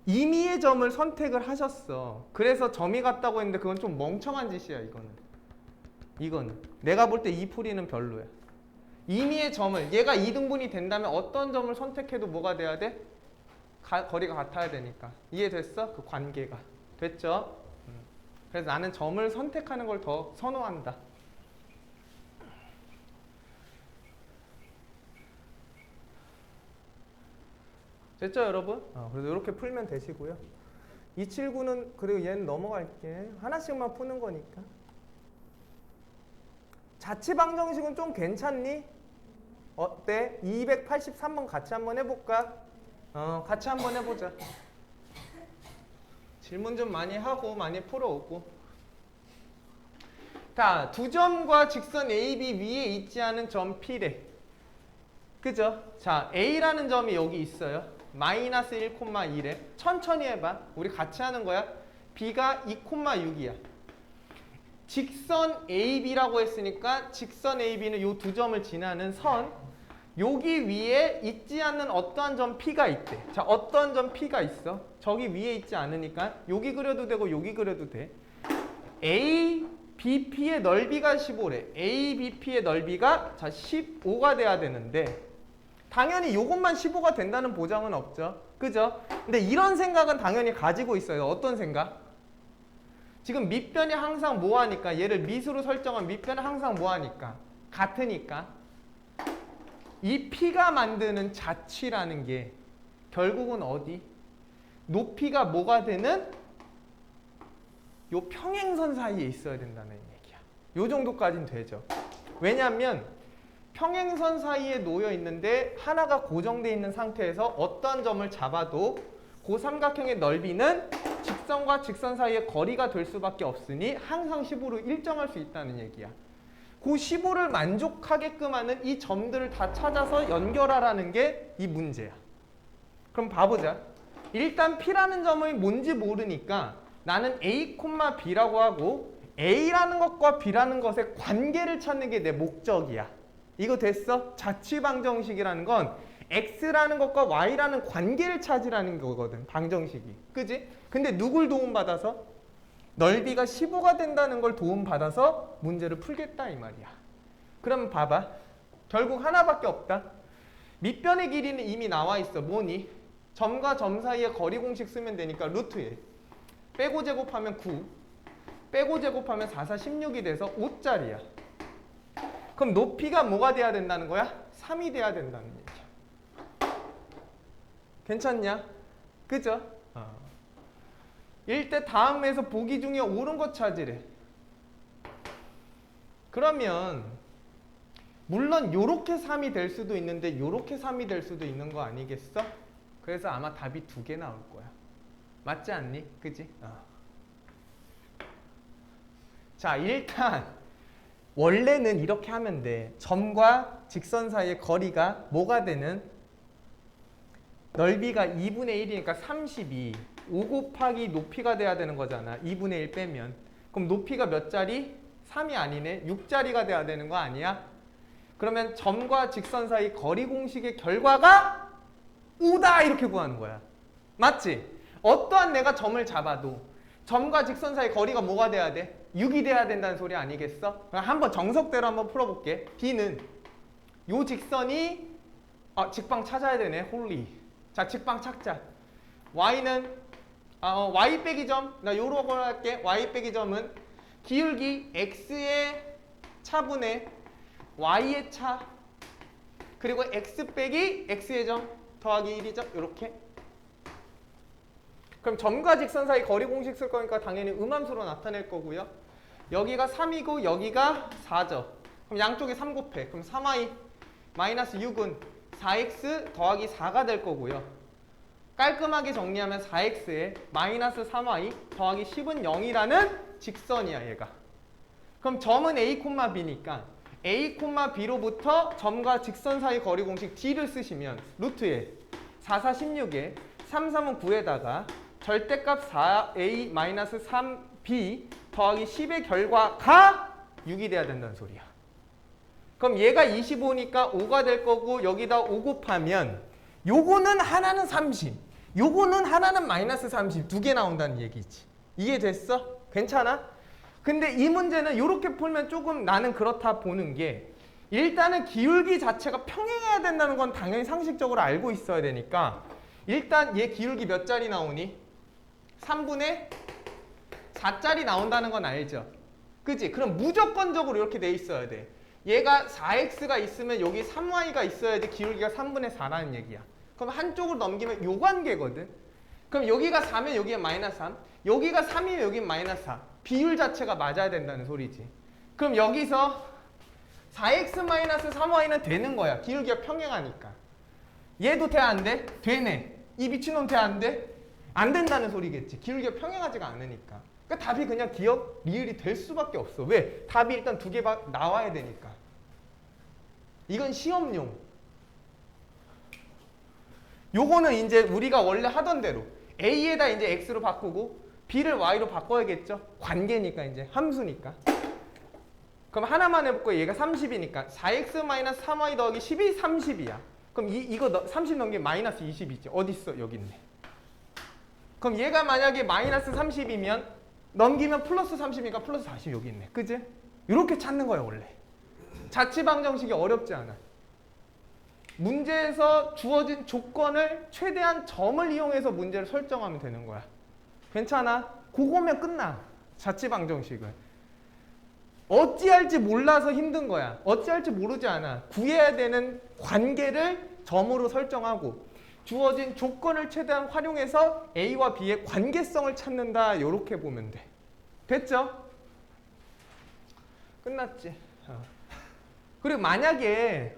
임의의 점을 선택을 하셨어. 그래서 점이 같다고 했는데 그건 좀 멍청한 짓이야. 이거는 내가 볼 때 이 풀이는 별로야. 임의의 점을 얘가 2등분이 된다면 어떤 점을 선택해도 뭐가 돼야 돼? 거리가 같아야 되니까. 이해됐어? 그 관계가. 됐죠? 그래서 나는 점을 선택하는 걸 더 선호한다. 됐죠 여러분? 그래서 이렇게 풀면 되시고요. 279는 그리고 얘는 넘어갈게. 하나씩만 푸는 거니까. 자취방정식은 좀 괜찮니? 어때? 283번 같이 한번 해볼까? 같이 한번 해보자. 질문 좀 많이 하고 많이 풀어오고. 자, 두 점과 직선 AB 위에 있지 않은 점 P래. 그죠? 자, A라는 점이 여기 있어요. 마이너스 1,2래. 천천히 해봐. 우리 같이 하는 거야. B가 2,6이야. 직선 AB라고 했으니까 직선 AB는 이 두 점을 지나는 선. 여기 위에 있지 않는 어떠한 점 P가 있대. 자, 어떠한 점 P가 있어? 저기 위에 있지 않으니까 여기 그려도 되고 여기 그려도 돼. A, BP의 넓이가 15래. A, BP의 넓이가 자 15가 돼야 되는데 당연히 이것만 15가 된다는 보장은 없죠. 그죠? 근데 이런 생각은 당연히 가지고 있어요. 어떤 생각? 지금 밑변이 항상 뭐하니까 얘를 밑으로 설정한 밑변은 항상 뭐하니까 같으니까 이 P가 만드는 자취라는 게 결국은 어디? 높이가 뭐가 되는? 요 평행선 사이에 있어야 된다는 얘기야. 요 정도까지는 되죠. 왜냐하면 평행선 사이에 놓여 있는데 하나가 고정되어 있는 상태에서 어떠한 점을 잡아도 그 삼각형의 넓이는 직선과 직선 사이의 거리가 될 수밖에 없으니 항상 15로 일정할 수 있다는 얘기야. 그 15를 만족하게끔 하는 이 점들을 다 찾아서 연결하라는 게 이 문제야. 그럼 봐보자. 일단 P라는 점이 뭔지 모르니까 나는 A, B라고 하고 A라는 것과 B라는 것의 관계를 찾는 게 내 목적이야. 이거 됐어? 자취 방정식이라는 건 X라는 것과 Y라는 관계를 찾으라는 거거든. 방정식이. 그지? 근데 누굴 도움받아서? 넓이가 15가 된다는 걸 도움받아서 문제를 풀겠다 이 말이야. 그럼 봐봐. 결국 하나밖에 없다. 밑변의 길이는 이미 나와 있어. 뭐니? 점과 점 사이의 거리 공식 쓰면 되니까 루트 1. 빼고 제곱하면 9. 빼고 제곱하면 4, 4, 16이 돼서 5짜리야. 그럼 높이가 뭐가 돼야 된다는 거야? 3이 돼야 된다는 얘기야. 괜찮냐? 그죠? 일대 다음에서 보기 중에 옳은 것 찾으래. 그러면 물론 요렇게 3이 될 수도 있는데 요렇게 3이 될 수도 있는 거 아니겠어? 그래서 아마 답이 2개 나올 거야. 맞지 않니? 그지? 자, 일단 원래는 이렇게 하면 돼. 점과 직선 사이의 거리가 뭐가 되는? 넓이가 2분의 1이니까 32. 5 곱하기 높이가 돼야 되는 거잖아. 2분의 1 빼면. 그럼 높이가 몇 자리? 3이 아니네. 6자리가 돼야 되는 거 아니야? 그러면 점과 직선 사이 거리 공식의 결과가 5다 이렇게 구하는 거야. 맞지? 어떠한 내가 점을 잡아도 점과 직선 사이 거리가 뭐가 돼야 돼? 6이 돼야 된다는 소리 아니겠어? 그럼 한번 정석대로 한번 풀어볼게. B는 요 직선이 직방 찾아야 되네. 홀리. 자, 직방 찾자. Y는 Y 빼기 점. 나 요런 걸 할게. Y 빼기 점은 기울기 X의 차분의 Y의 차 그리고 X 빼기 X의 점 더하기 1이죠. 요렇게. 그럼 점과 직선 사이 거리 공식 쓸 거니까 당연히 음함수로 나타낼 거고요. 여기가 3이고 여기가 4죠. 그럼 양쪽에 3 곱해. 그럼 3y 마이너스 6은 4x 더하기 4가 될 거고요. 깔끔하게 정리하면 4x에 마이너스 3y 더하기 10은 0이라는 직선이야 얘가. 그럼 점은 a, b니까 a, b로부터 점과 직선 사이 거리 공식 d를 쓰시면 루트에 4, 4, 16에 3, 3은 9에다가 절대값 4a-3b 더하기 10의 결과가 6이 돼야 된다는 소리야. 그럼 얘가 25니까 5가 될 거고 여기다 5 곱하면 요거는 하나는 30, 요거는 하나는 마이너스 30 두 개 나온다는 얘기지. 이해됐어? 괜찮아? 근데 이 문제는 이렇게 풀면 조금 나는 그렇다 보는 게 일단은 기울기 자체가 평행해야 된다는 건 당연히 상식적으로 알고 있어야 되니까 일단 얘 기울기 몇 자리 나오니? 3분의 4짜리 나온다는 건 알죠? 그치? 그럼 무조건적으로 이렇게 돼 있어야 돼. 얘가 4x가 있으면 여기 3y가 있어야지 기울기가 3분의 4라는 얘기야. 그럼 한쪽으로 넘기면 요 관계거든. 그럼 여기가 4면 여기가 마이너스 3, 여기가 3이면 여기는 마이너스 4. 비율 자체가 맞아야 된다는 소리지. 그럼 여기서 4x 마이너스 3y는 되는 거야. 기울기가 평행하니까. 얘도 돼 안 돼? 되네. 이 미친놈 돼 안 돼? 안 된다는 소리겠지. 기울기가 평행하지가 않으니까. 그러니까 답이 그냥 기억, 리을이 될 수밖에 없어. 왜? 답이 일단 두 개 나와야 되니까. 이건 시험용. 요거는 이제 우리가 원래 하던 대로 A에다 이제 X로 바꾸고 B를 Y로 바꿔야겠죠. 관계니까 이제 함수니까. 그럼 하나만 해볼 거예요. 얘가 30이니까 4x-3y 더하기 10이 30이야. 그럼 이거 30 넘기면 마이너스 20이지. 어디 있어? 여기 있네. 그럼 얘가 만약에 마이너스 30이면 넘기면 플러스 30이니까 플러스 40 여기 있네. 그지? 이렇게 찾는 거야 원래. 자취방정식이 어렵지 않아. 문제에서 주어진 조건을 최대한 점을 이용해서 문제를 설정하면 되는 거야. 괜찮아? 그거면 끝나. 자취방정식은. 어찌할지 몰라서 힘든 거야. 어찌할지 모르지 않아. 구해야 되는 관계를 점으로 설정하고 주어진 조건을 최대한 활용해서 A와 B의 관계성을 찾는다. 이렇게 보면 돼. 됐죠? 끝났지. 그리고 만약에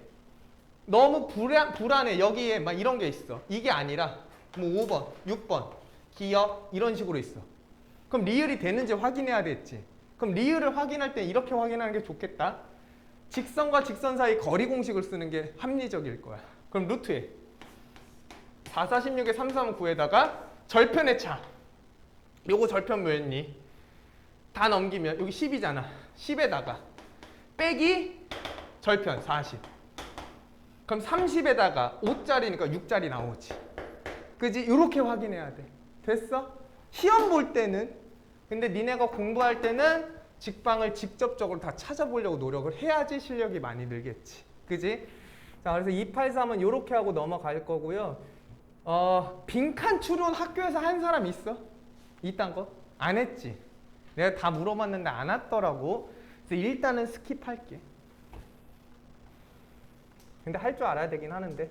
너무 불안해. 여기에 막 이런 게 있어. 이게 아니라 뭐 5번, 6번, 기억 이런 식으로 있어. 그럼 리을이 되는지 확인해야 됐지. 그럼 리을을 확인할 때 이렇게 확인하는 게 좋겠다. 직선과 직선 사이 거리 공식을 쓰는 게 합리적일 거야. 그럼 루트에 4, 4, 16에 3, 3, 9에다가 절편의 차. 요거 절편 뭐였니? 다 넘기면 여기 10이잖아. 10에다가 빼기 절편 40. 그럼 30에다가 5짜리니까 6짜리 나오지. 그지? 요렇게 확인해야 돼. 됐어? 시험 볼 때는 근데 니네가 공부할 때는 직방을 직접적으로 다 찾아보려고 노력을 해야지 실력이 많이 늘겠지. 그지? 자, 그래서 283은 요렇게 하고 넘어갈 거고요. 빈칸 추론 학교에서 한 사람 있어? 이딴 거? 안 했지? 내가 다 물어봤는데 안 왔더라고. 그래서 일단은 스킵할게. 근데 할 줄 알아야 되긴 하는데.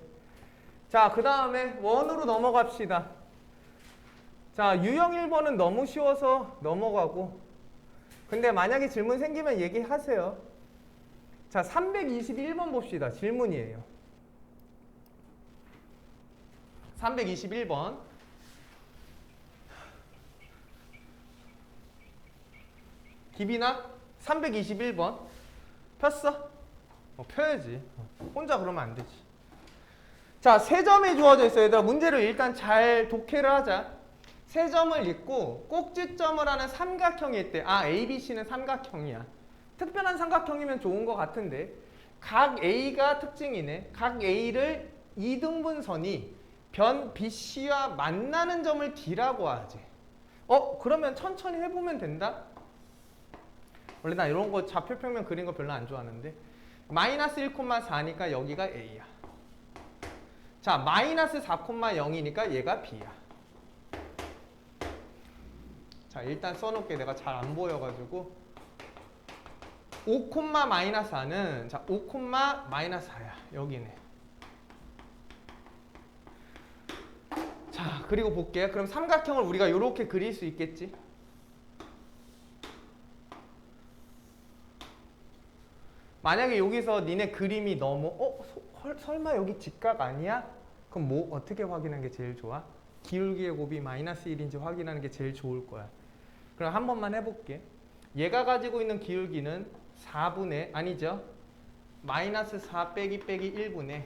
자, 그 다음에 원으로 넘어갑시다. 자, 유형 1번은 너무 쉬워서 넘어가고. 근데 만약에 질문 생기면 얘기하세요. 자, 321번 봅시다. 질문이에요. 321번. 기빈아, 321번. 폈어? 펴야지. 혼자 그러면 안 되지. 자, 세 점이 주어져 있어요. 얘들아, 문제를 일단 잘 독해를 하자. 세 점을 읽고 꼭지점을 하는 삼각형이 있대. 아, ABC는 삼각형이야. 특별한 삼각형이면 좋은 것 같은데 각 A가 특징이네. 각 A를 이등분선이 변 BC와 만나는 점을 D라고 하지. 그러면 천천히 해보면 된다? 원래 나 이런 거 좌표평면 그린 거 별로 안 좋아하는데 마이너스 1,4니까 여기가 A야. 자, 마이너스 4,0이니까 얘가 B야. 자, 일단 써놓을게. 내가 잘 안 보여가지고 5, -4는 자, 5, -4야. 여기네. 자, 그리고 볼게요. 그럼 삼각형을 우리가 이렇게 그릴 수 있겠지? 만약에 여기서 니네 그림이 너무 설마 여기 직각 아니야? 그럼 뭐 어떻게 확인하는 게 제일 좋아? 기울기의 곱이 마이너스 1인지 확인하는 게 제일 좋을 거야. 그럼 한 번만 해볼게. 얘가 가지고 있는 기울기는 4분의 아니죠? 마이너스 4 빼기 1분의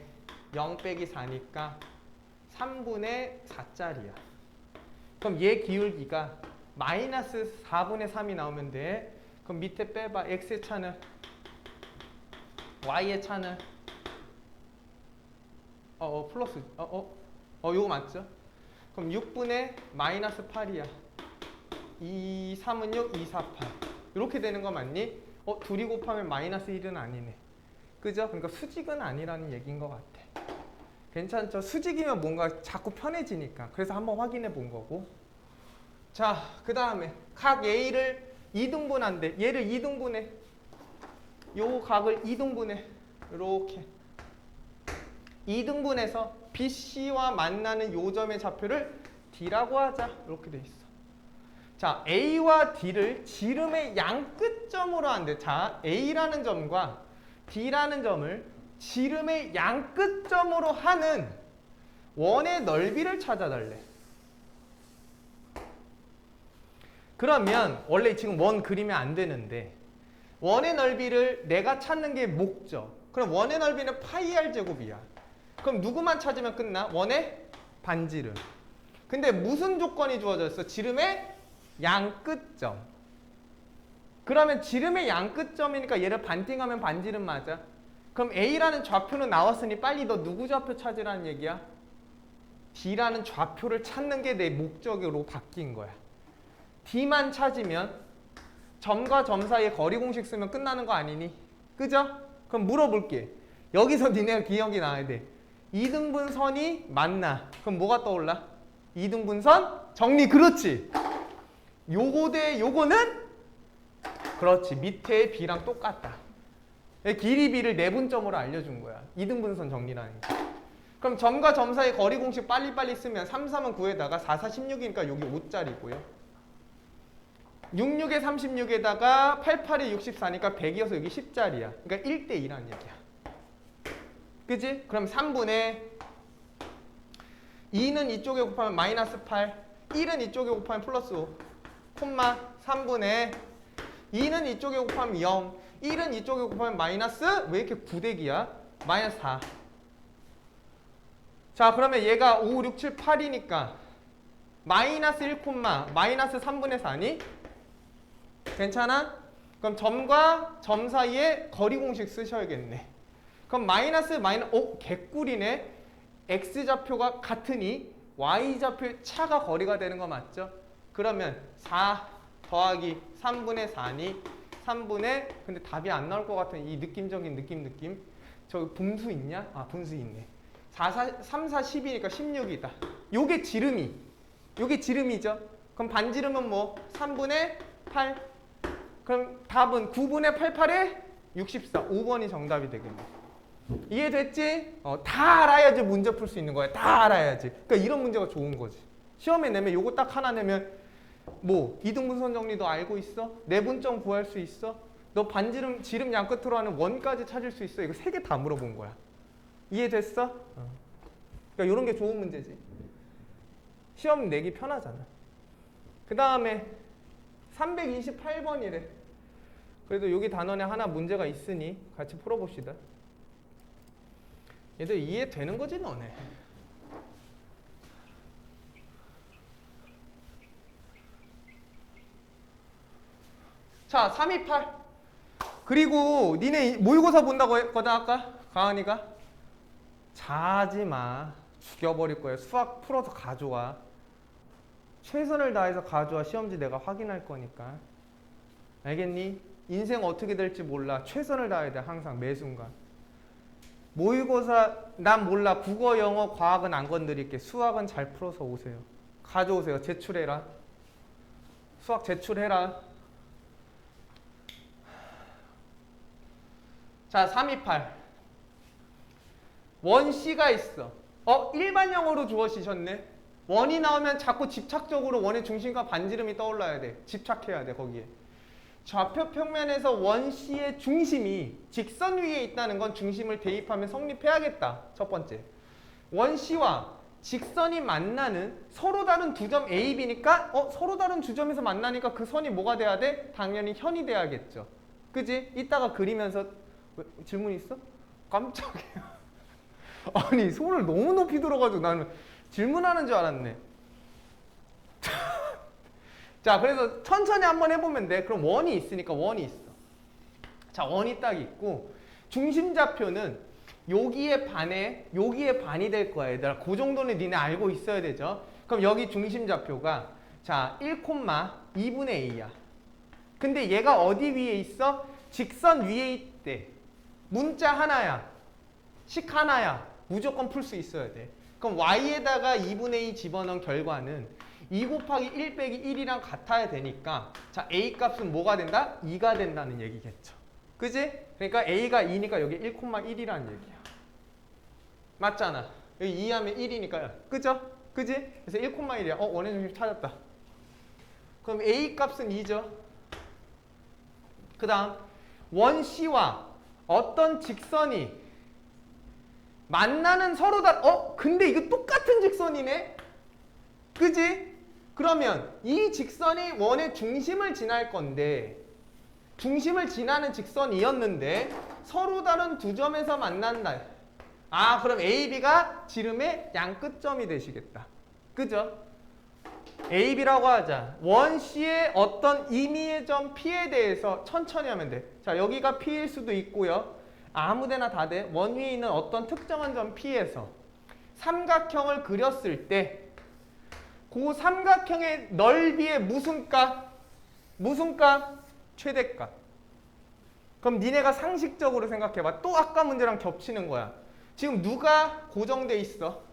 0 빼기 4니까 3분의 4짜리야. 그럼 얘 기울기가 마이너스 4분의 3이 나오면 돼. 그럼 밑에 빼봐. x의 차는 y의 차는 플러스 요거 맞죠? 그럼 6분의 마이너스 8이야. 2, 3은 6, 2, 4, 8 이렇게 되는 거 맞니? 둘이 곱하면 마이너스 1은 아니네. 그죠? 그러니까 수직은 아니라는 얘기인 것 같아. 괜찮죠? 수직이면 뭔가 자꾸 편해지니까. 그래서 한번 확인해 본 거고. 자, 그 다음에 각 A를 2등분한대. 얘를 2등분해. 요 각을 2등분해. 이렇게 2등분해서 BC와 만나는 요 점의 좌표를 D라고 하자. 이렇게 돼 있어. 자, A와 D를 지름의 양끝점으로 한대. 자, A라는 점과 D라는 점을 지름의 양끝점으로 하는 원의 넓이를 찾아달래. 그러면 원래 지금 원 그리면 안 되는데 원의 넓이를 내가 찾는 게 목적. 그럼 원의 넓이는 파이 r 제곱이야. 그럼 누구만 찾으면 끝나? 원의 반지름. 근데 무슨 조건이 주어졌어? 지름의 양끝점. 그러면 지름의 양끝점이니까 얘를 반띵하면 반지름 맞아. 그럼 A라는 좌표는 나왔으니 빨리 너 누구 좌표 찾으라는 얘기야? D라는 좌표를 찾는 게 내 목적으로 바뀐 거야. D만 찾으면 점과 점 사이에 거리 공식 쓰면 끝나는 거 아니니? 그죠? 그럼 물어볼게. 여기서 니네가 기억이 나야 돼. 이등분선이 맞나? 그럼 뭐가 떠올라? 이등분선 정리. 그렇지. 요거 대 요거는 그렇지. 밑에 B랑 똑같다. 길이 B를 내분점으로 알려준 거야. 이등분선 정리라는 게. 그럼 점과 점 사이 거리 공식 빨리빨리 쓰면 3, 3은 9에다가 4, 4, 16이니까 여기 5짜리고요. 6, 6에 36에다가 8, 8에 64니까 100이어서 여기 10짜리야. 그러니까 1대 2라는 얘기야. 그지? 그럼 3분의 2는 이쪽에 곱하면 마이너스 8, 1은 이쪽에 곱하면 플러스 5, 콤마 3분의 2는 이쪽에 곱하면 0, 1은 이쪽에 곱하면 마이너스, 왜 이렇게 구대기야? 마이너스 4. 자, 그러면 얘가 5, 6, 7, 8이니까 마이너스 1, 마이너스 3분의 4니? 괜찮아? 그럼 점과 점 사이에 거리 공식 쓰셔야겠네. 그럼 마이너스, 개꿀이네. x좌표가 같으니 y좌표의 차가 거리가 되는 거 맞죠? 그러면 4 더하기 3분의 4니 3분의, 근데 답이 안 나올 것 같은 이 느낌적인 느낌. 저기 분수 있냐? 아, 분수 있네. 3, 4, 10이니까 16이다. 요게 지름이죠? 그럼 반지름은 뭐? 3분의 8. 그럼 답은 9분의 88에 64. 5번이 정답이 되겠네. 이해됐지? 다 알아야지 문제 풀 수 있는 거야. 다 알아야지. 그러니까 이런 문제가 좋은 거지. 시험에 내면 요거 딱 하나 내면 뭐 이등분선 정리도 알고 있어? 내분점 구할 수 있어? 너 반지름, 지름 양끝으로 하는 원까지 찾을 수 있어? 이거 3개 다 물어본 거야. 이해됐어? 그러니까 이런 게 좋은 문제지. 시험 내기 편하잖아. 그 다음에 328번이래. 그래도 여기 단원에 하나 문제가 있으니 같이 풀어봅시다. 얘들 이해되는 거지 너네. 자, 328. 그리고 니네 모의고사 본다고 했거든 아까 가은이가. 자지 마. 죽여버릴 거야. 수학 풀어서 가져와. 최선을 다해서 가져와. 시험지 내가 확인할 거니까. 알겠니? 인생 어떻게 될지 몰라. 최선을 다해야 돼. 항상 매 순간. 모의고사 난 몰라. 국어, 영어, 과학은 안 건드릴게. 수학은 잘 풀어서 오세요. 가져오세요. 제출해라. 수학 제출해라. 자, 328. 원C가 있어. 일반 영어로 주어지셨네. 원이 나오면 자꾸 집착적으로 원의 중심과 반지름이 떠올라야 돼. 집착해야 돼, 거기에. 좌표 평면에서 원C의 중심이 직선 위에 있다는 건 중심을 대입하면 성립해야겠다. 첫 번째. 원C와 직선이 만나는 서로 다른 두 점 A, B니까 서로 다른 두 점에서 만나니까 그 선이 뭐가 돼야 돼? 당연히 현이 돼야겠죠. 그지? 이따가 그리면서 질문 있어? 깜짝이야. 아니 손을 너무 높이 들어가지고 나는 질문하는 줄 알았네. 자, 그래서 천천히 한번 해보면 돼. 그럼 원이 있으니까 원이 있어. 자, 원이 딱 있고 중심좌표는 여기에 반이 될 거야. 얘들아, 그 정도는 니네 알고 있어야 되죠. 그럼 여기 중심좌표가 자 1,2분의 a야. 근데 얘가 어디 위에 있어? 직선 위에 있대. 문자 하나야. 식 하나야. 무조건 풀 수 있어야 돼. 그럼 y에다가 2분의 2 집어넣은 결과는 2 곱하기 1 빼기 1이랑 같아야 되니까 자 a 값은 뭐가 된다? 2가 된다는 얘기겠죠. 그지? 그러니까 a가 2니까 여기 1,1이라는 얘기야. 맞잖아. 여기 2 하면 1이니까요. 그죠? 그지? 그래서 1,1이야. 원의 중심 찾았다. 그럼 a 값은 2죠. 그 다음 원 C와 어떤 직선이 만나는 서로 근데 이거 똑같은 직선이네? 그지? 그러면 이 직선이 원의 중심을 지날 건데 중심을 지나는 직선이었는데 서로 다른 두 점에서 만난다. 아, 그럼 A, B가 지름의 양끝점이 되시겠다. 그죠? A, B라고 하자. 원 C의 어떤 임의의 점 P에 대해서 천천히 하면 돼. 자, 여기가 P일 수도 있고요. 아무데나 다 돼. 원 위에 있는 어떤 특정한 점 P에서 삼각형을 그렸을 때 그 삼각형의 넓이의 무슨 값? 무슨 값? 최대값. 그럼 니네가 상식적으로 생각해봐. 또 아까 문제랑 겹치는 거야. 지금 누가 고정돼 있어?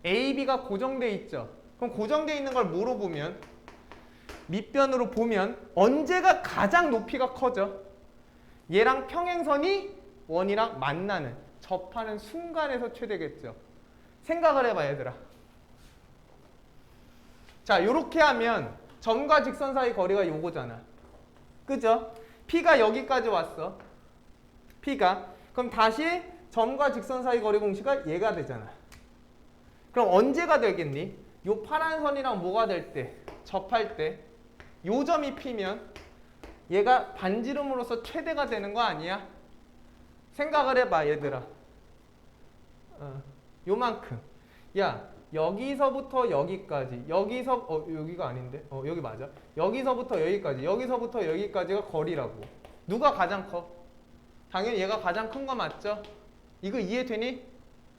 A, B가 고정돼 있죠. 그럼 고정돼 있는 걸 뭐로 보면? 밑변으로 보면 언제가 가장 높이가 커져? 얘랑 평행선이 원이랑 만나는, 접하는 순간에서 최대겠죠. 생각을 해봐, 얘들아. 자, 요렇게 하면 점과 직선 사이 거리가 요거잖아. 그죠? P가 여기까지 왔어. P가. 그럼 다시 점과 직선 사이 거리 공식이 얘가 되잖아. 그럼 언제가 되겠니? 요 파란 선이랑 뭐가 될 때? 접할 때. 요 점이 P면 얘가 반지름으로서 최대가 되는 거 아니야? 생각을 해봐, 얘들아. 요만큼. 야, 여기서부터 여기까지. 여기가 아닌데? 여기 맞아. 여기서부터 여기까지. 여기서부터 여기까지가 거리라고. 누가 가장 커? 당연히 얘가 가장 큰 거 맞죠? 이거 이해되니?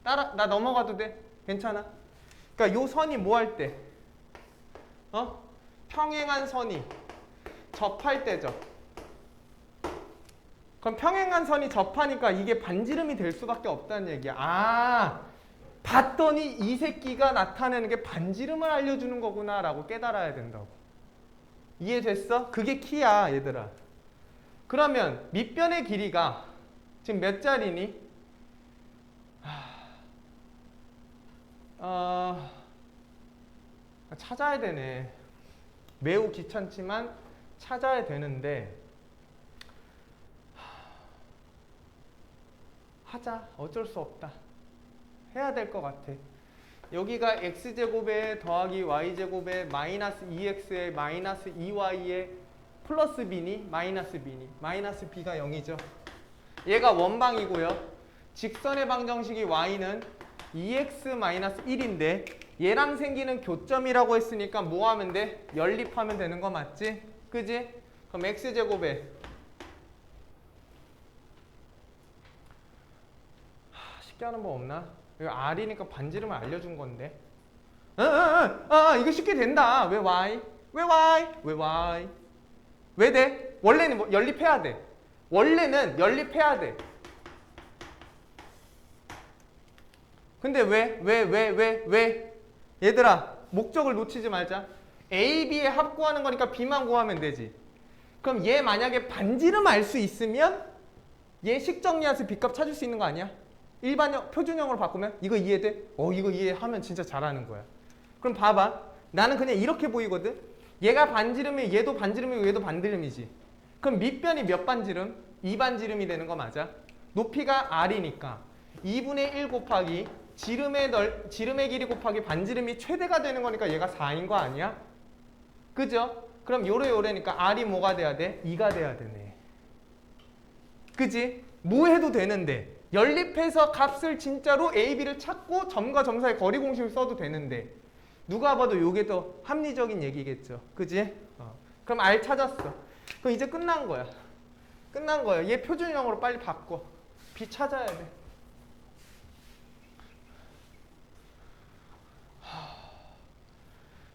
나 넘어가도 돼? 괜찮아? 그러니까 요 선이 뭐 할 때? 평행한 선이 접할 때죠. 그럼 평행한 선이 접하니까 이게 반지름이 될 수밖에 없다는 얘기야. 아, 봤더니 이 새끼가 나타내는 게 반지름을 알려주는 거구나 라고 깨달아야 된다고. 이해됐어? 그게 키야, 얘들아. 그러면 밑변의 길이가 지금 몇 자리니? 찾아야 되네. 매우 귀찮지만 찾아야 되는데 하자. 어쩔 수 없다. 해야 될 것 같아. 여기가 x제곱에 더하기 y제곱에 마이너스 2x에 마이너스 2y에 플러스 b니 마이너스 b니 마이너스 b가 0이죠. 얘가 원방이고요. 직선의 방정식이 y는 2x 마이너스 1인데 얘랑 생기는 교점이라고 했으니까 뭐 하면 돼? 연립하면 되는 거 맞지? 그지? 그럼 x제곱에 쉽게 하는 법 없나? 이거 R이니까 반지름을 알려준 건데. 이거 쉽게 된다. 왜 Y? 왜 Y? 왜 Y? 왜 돼? 원래는 뭐 연립해야 돼. 원래는 연립해야 돼. 근데 왜? 얘들아, 목적을 놓치지 말자. A, B에 합 구하는 거니까 B만 구하면 되지. 그럼 얘 만약에 반지름 알 수 있으면 얘 식 정리해서 B값 찾을 수 있는 거 아니야? 일반형, 표준형으로 바꾸면 이거 이해돼? 이거 이해하면 진짜 잘하는 거야. 그럼 봐봐. 나는 그냥 이렇게 보이거든? 얘가 반지름이 얘도 반지름이고 얘도 반지름이지. 그럼 밑변이 몇 반지름? 2반지름이 되는 거 맞아? 높이가 R이니까 2분의 1 곱하기 지름의 길이 곱하기 반지름이 최대가 되는 거니까 얘가 4인 거 아니야? 그죠? 그럼 요래니까 R이 뭐가 돼야 돼? 2가 돼야 되네. 그지? 뭐 해도 되는데 연립해서 값을 진짜로 A, B를 찾고 점과 점 사이 거리 공식을 써도 되는데 누가 봐도 요게 더 합리적인 얘기겠죠. 그지? 그럼 R 찾았어. 그럼 이제 끝난 거야. 끝난 거야. 얘 표준형으로 빨리 바꿔. B 찾아야 돼.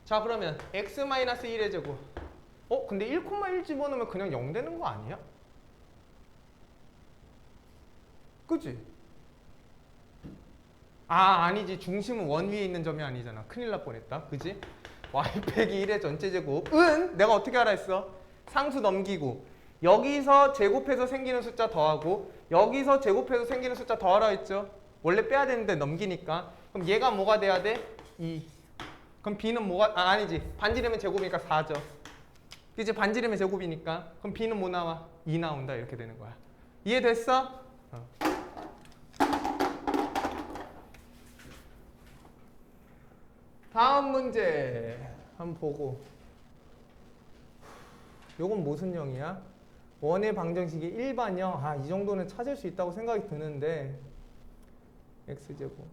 자, 그러면 x-1의 제곱. 근데 1,1 집어넣으면 그냥 0 되는 거 아니야? 그치? 아니지. 중심은 원 위에 있는 점이 아니잖아. 큰일 날 뻔했다. 그치? y 빼기 1의 전체 제곱은 내가 어떻게 알아 했어? 상수 넘기고 여기서 제곱해서 생기는 숫자 더하고 여기서 제곱해서 생기는 숫자 더하라 했죠? 원래 빼야 되는데 넘기니까. 그럼 얘가 뭐가 돼야 돼? 2. 그럼 b는 뭐가? 아니지. 반지름의 제곱이니까 4죠. 그치? 반지름의 제곱이니까. 그럼 b는 뭐 나와? 2 나온다. 이렇게 되는 거야. 이해됐어? 다음 문제 한번 보고. 요건 무슨 형이야? 원의 방정식이 일반형. 아, 이 정도는 찾을 수 있다고 생각이 드는데. x제곱.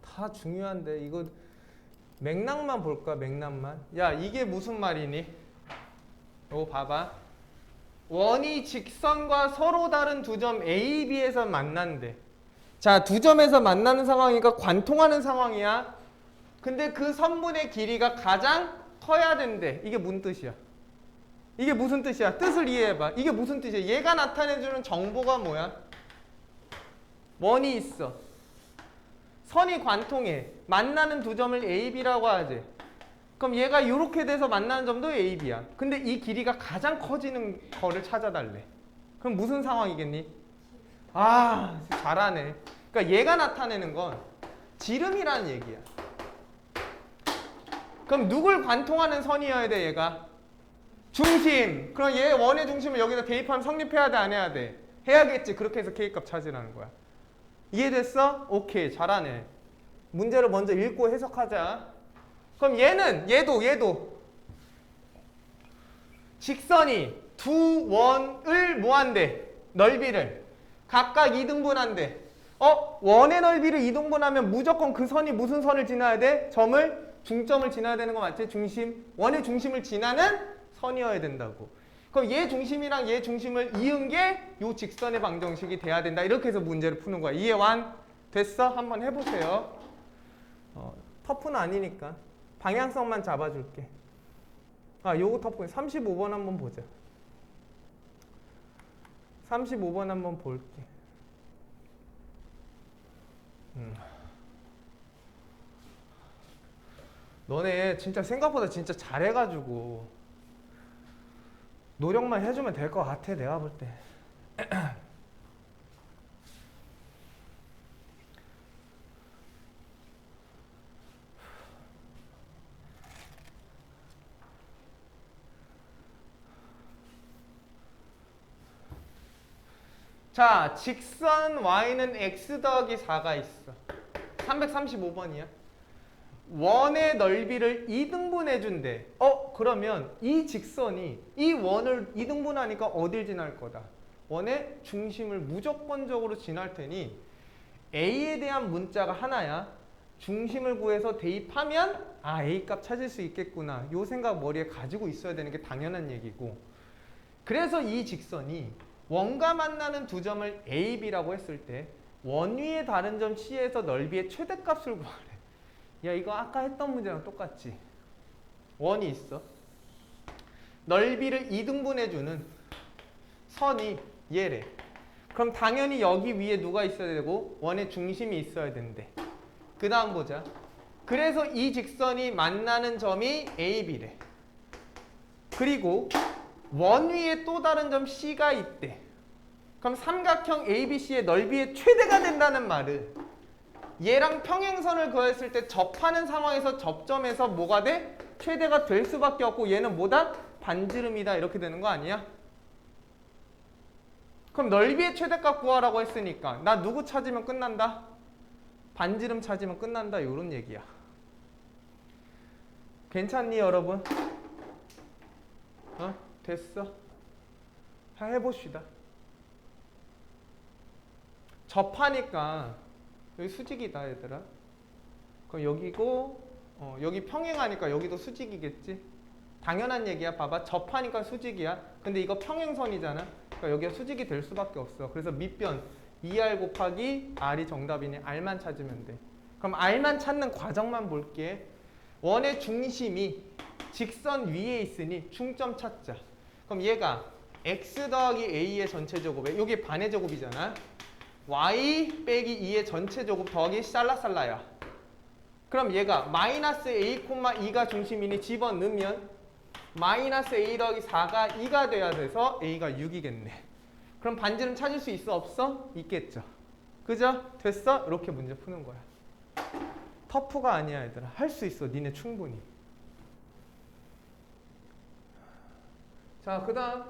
다 중요한데 이거 맥락만 볼까? 맥락만. 야, 이게 무슨 말이니? 이거 봐봐. 원이 직선과 서로 다른 두 점 A, B에서 만난대. 자, 두 점에서 만나는 상황이니까 관통하는 상황이야. 근데 그 선분의 길이가 가장 커야 된대. 이게 무슨 뜻이야? 이게 무슨 뜻이야? 뜻을 이해해봐. 이게 무슨 뜻이야? 얘가 나타내주는 정보가 뭐야? 원이 있어. 선이 관통해. 만나는 두 점을 A, B라고 하지. 그럼 얘가 이렇게 돼서 만나는 점도 A, B야. 근데 이 길이가 가장 커지는 거를 찾아달래. 그럼 무슨 상황이겠니? 아, 잘하네. 그러니까 얘가 나타내는 건 지름이라는 얘기야. 그럼 누굴 관통하는 선이어야 돼, 얘가? 중심. 그럼 얘 원의 중심을 여기다 대입하면 성립해야 돼, 안 해야 돼? 해야겠지. 그렇게 해서 K값 찾으라는 거야. 이해됐어? 오케이, 잘하네. 문제를 먼저 읽고 해석하자. 그럼 얘도 직선이 두 원을 뭐한대? 넓이를 각각 2등분한대. 원의 넓이를 2등분하면 무조건 그 선이 무슨 선을 지나야 돼? 중점을 지나야 되는 거 맞지? 중심. 원의 중심을 지나는 선이어야 된다고. 그럼 얘 중심이랑 얘 중심을 이은 게 요 직선의 방정식이 돼야 된다. 이렇게 해서 문제를 푸는 거야. 이해 완? 됐어? 한번 해보세요. 터프는 아니니까. 방향성만 잡아줄게. 요거 터프. 35번 한번 보자. 35번 한번 볼게. 너네 진짜 생각보다 진짜 잘해가지고 노력만 해주면 될 것 같아, 내가 볼 때. 자, 직선 y는 x 더하기 4가 있어. 335번이야. 원의 넓이를 2등분해 준대. 그러면 이 직선이 이 원을 2등분하니까 어딜 지날 거다? 원의 중심을 무조건적으로 지날 테니 A에 대한 문자가 하나야. 중심을 구해서 대입하면 A값 찾을 수 있겠구나. 요 생각 머리에 가지고 있어야 되는 게 당연한 얘기고. 그래서 이 직선이 원과 만나는 두 점을 A, B라고 했을 때 원 위의 다른 점 C에서 넓이의 최대값을 구하래. 야, 이거 아까 했던 문제랑 똑같지? 원이 있어. 넓이를 2등분해주는 선이 얘래. 그럼 당연히 여기 위에 누가 있어야 되고 원의 중심이 있어야 된대. 그 다음 보자. 그래서 이 직선이 만나는 점이 A, B래. 그리고 원 위에 또 다른 점 C가 있대. 그럼 삼각형 ABC의 넓이의 최대가 된다는 말은 얘랑 평행선을 그었을 때 접하는 상황에서 접점에서 뭐가 돼? 최대가 될 수밖에 없고 얘는 뭐다? 반지름이다. 이렇게 되는 거 아니야? 그럼 넓이의 최대값 구하라고 했으니까 나 누구 찾으면 끝난다? 반지름 찾으면 끝난다. 이런 얘기야. 괜찮니 여러분? 됐어. 해봅시다. 접하니까 여기 수직이다 얘들아. 그럼 여기고 여기 평행하니까 여기도 수직이겠지. 당연한 얘기야. 봐봐. 접하니까 수직이야. 근데 이거 평행선이잖아. 그러니까 여기가 수직이 될 수밖에 없어. 그래서 밑변 2R 곱하기 R이 정답이니 R만 찾으면 돼. 그럼 R만 찾는 과정만 볼게. 원의 중심이 직선 위에 있으니 중점 찾자. 그럼 얘가 x 더하기 a의 전체 제곱에 여기 반의 제곱이잖아. y 빼기 2의 전체 제곱 더하기 살라살라야. 그럼 얘가 마이너스 a, 2가 중심이니 집어넣으면 마이너스 a 더하기 4가 2가 돼야 돼서 a가 6이겠네. 그럼 반지름 찾을 수 있어? 없어? 있겠죠. 그죠? 됐어? 이렇게 문제 푸는 거야. 터프가 아니야 얘들아. 할 수 있어. 니네 충분히. 자, 그 다음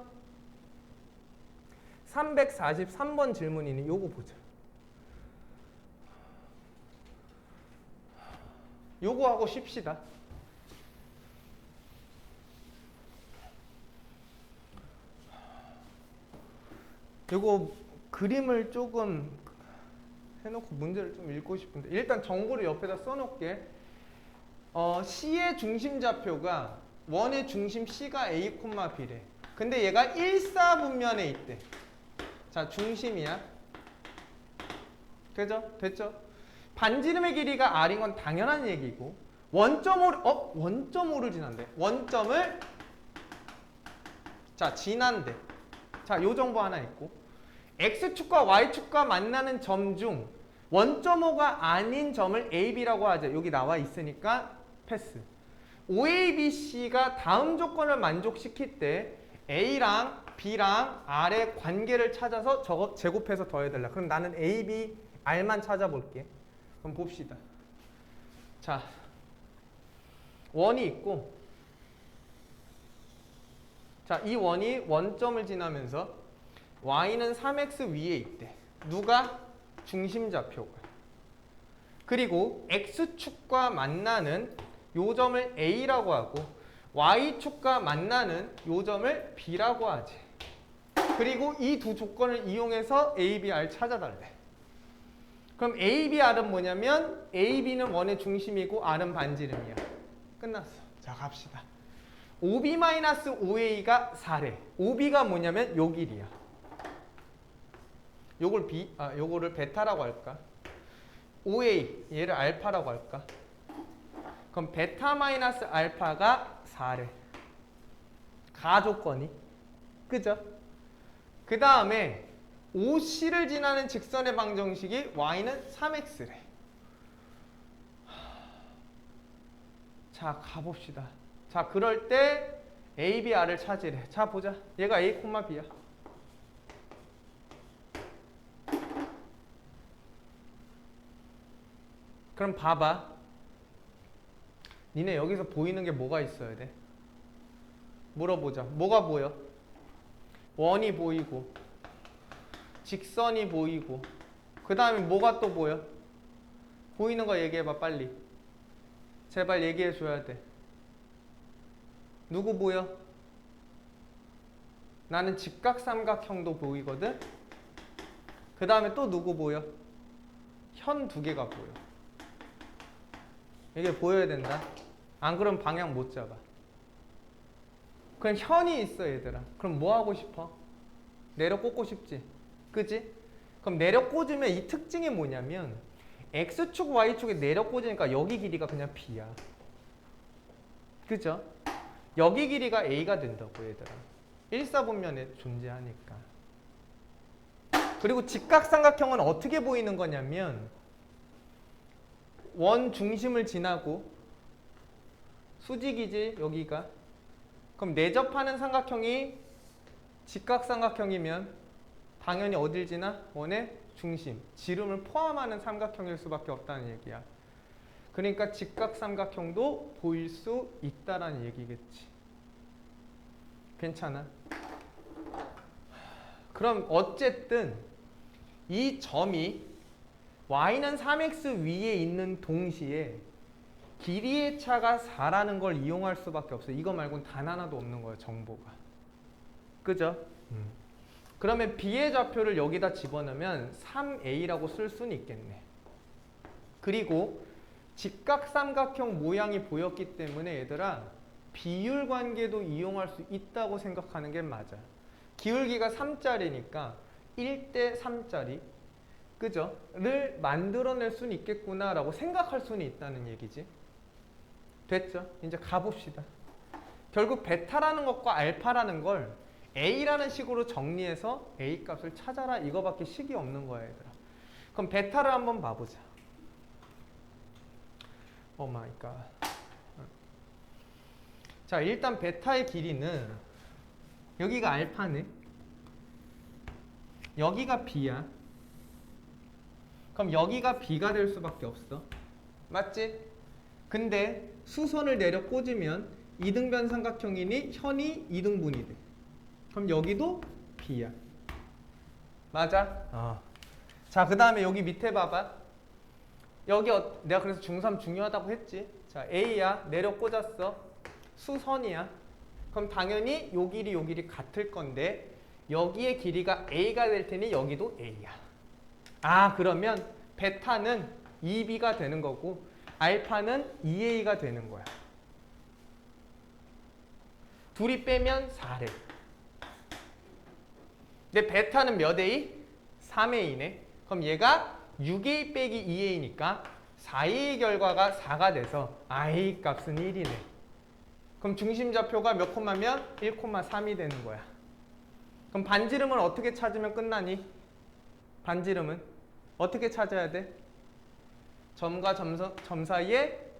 343번 질문이니 요거 보자. 요거 하고 쉽시다. 요거 그림을 조금 해놓고 문제를 좀 읽고 싶은데 일단 정보를 옆에다 써놓을게. C의 중심좌표가 원의 중심 C가 A, B래. 근데 얘가 1사분면에 있대. 자, 중심이야. 그죠? 됐죠? 반지름의 길이가 R인 건 당연한 얘기고 원점을 지난대. 원점을 자, 지난대. 자, 요 정보 하나 있고 X축과 Y축과 만나는 점 중 원점호가 아닌 점을 AB라고 하죠. 여기 나와 있으니까 패스. OABC가 다음 조건을 만족시킬 때 A랑 B랑 R의 관계를 찾아서 저거 제곱해서 더해달라. 그럼 나는 A, B, R만 찾아볼게. 그럼 봅시다. 자, 원이 있고 자, 이 원이 원점을 지나면서 Y는 3X 위에 있대. 누가? 중심좌표가. 그리고 X축과 만나는 요 점을 A라고 하고 Y축과 만나는 요 점을 B라고 하지. 그리고 이 두 조건을 이용해서 A, B, R 찾아달래. 그럼 A, B, R은 뭐냐면 A, B는 원의 중심이고 R은 반지름이야. 끝났어. 자, 갑시다. OB-OA가 4래. OB가 뭐냐면 요 길이야. 요거를 베타라고 할까? OA, 얘를 알파라고 할까? 그럼 베타 마이너스 알파가 4래. 가조건이. 그죠? 그 다음에 OC를 지나는 직선의 방정식이 Y는 3X래. 자, 가봅시다. 자, 그럴 때 A, B, R을 찾으래. 자, 보자. 얘가 A, B야. 그럼 봐봐. 니네 여기서 보이는 게 뭐가 있어야 돼? 물어보자. 뭐가 보여? 원이 보이고 직선이 보이고 그 다음에 뭐가 또 보여? 보이는 거 얘기해봐 빨리. 제발 얘기해줘야 돼. 누구 보여? 나는 직각삼각형도 보이거든? 그 다음에 또 누구 보여? 현 두 개가 보여. 이게 보여야 된다. 안 그러면 방향 못 잡아. 그럼 현이 있어 얘들아. 그럼 뭐 하고 싶어? 내려 꽂고 싶지? 그지? 그럼 내려 꽂으면 이 특징이 뭐냐면 X축, Y축에 내려 꽂으니까 여기 길이가 그냥 B야. 그죠? 여기 길이가 A가 된다고 얘들아. 1사분면에 존재하니까. 그리고 직각삼각형은 어떻게 보이는 거냐면 원 중심을 지나고 수직이지 여기가. 그럼 내접하는 삼각형이 직각삼각형이면 당연히 어딜 지나? 원의 중심, 지름을 포함하는 삼각형일 수밖에 없다는 얘기야. 그러니까 직각삼각형도 보일 수 있다라는 얘기겠지. 괜찮아? 그럼 어쨌든 이 점이 Y는 3X 위에 있는 동시에 길이의 차가 4라는 걸 이용할 수밖에 없어. 이거 말고는 단 하나도 없는 거예요, 정보가. 그죠? 그러면 B의 좌표를 여기다 집어넣으면 3A라고 쓸 수는 있겠네. 그리고 직각삼각형 모양이 보였기 때문에 얘들아 비율 관계도 이용할 수 있다고 생각하는 게 맞아. 기울기가 3짜리니까 1대 3짜리 그죠? 를 만들어낼 수는 있겠구나 라고 생각할 수는 있다는 얘기지. 됐죠? 이제 가봅시다. 결국 베타라는 것과 알파라는 걸 A라는 식으로 정리해서 A 값을 찾아라 이거밖에 식이 없는 거야 얘들아. 그럼 베타를 한번 봐보자. 오 마이 갓. 자, 일단 베타의 길이는 여기가 알파네. 여기가 B야. 그럼 여기가 B가 될 수밖에 없어. 맞지? 근데 수선을 내려 꽂으면 이등변 삼각형이니 현이 이등분이 돼. 그럼 여기도 B야. 맞아? 자, 그 다음에 여기 밑에 봐봐. 여기 내가 그래서 중3 중요하다고 했지. 자, A야. 내려 꽂았어. 수선이야. 그럼 당연히 요 길이 요 길이 같을 건데 여기의 길이가 A가 될 테니 여기도 A야. 아, 그러면 베타는 2B가 되는 거고 알파는 2A가 되는 거야. 둘이 빼면 4래. 근데 베타는 몇 A? 3A네. 그럼 얘가 6A 빼기 2A니까 4A의 결과가 4가 돼서 A 값은 1이네. 그럼 중심좌표가 몇 콤마면 1,3이 되는 거야. 그럼 반지름을 어떻게 찾으면 끝나니? 반지름은 어떻게 찾아야 돼? 점과 점 사이에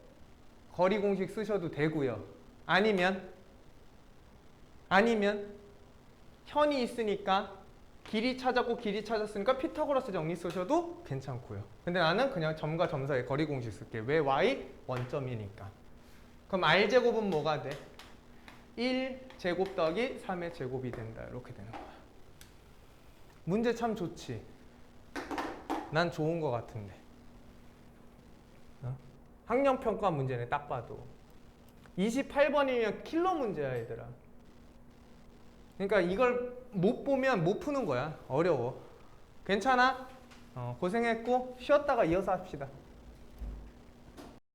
거리 공식 쓰셔도 되고요. 아니면 현이 있으니까 길이 찾았고 길이 찾았으니까 피타고라스 정리 쓰셔도 괜찮고요. 근데 나는 그냥 점과 점 사이에 거리 공식 쓸게. 왜? y 원점이니까. 그럼 r제곱은 뭐가 돼? 1제곱 더하기 3의 제곱이 된다. 이렇게 되는 거야. 문제 참 좋지? 난 좋은 거 같은데. 학력평가 문제네, 딱 봐도. 28번이면 킬러 문제야, 얘들아. 그러니까 이걸 못 보면 못 푸는 거야. 어려워. 괜찮아? 고생했고 쉬었다가 이어서 합시다.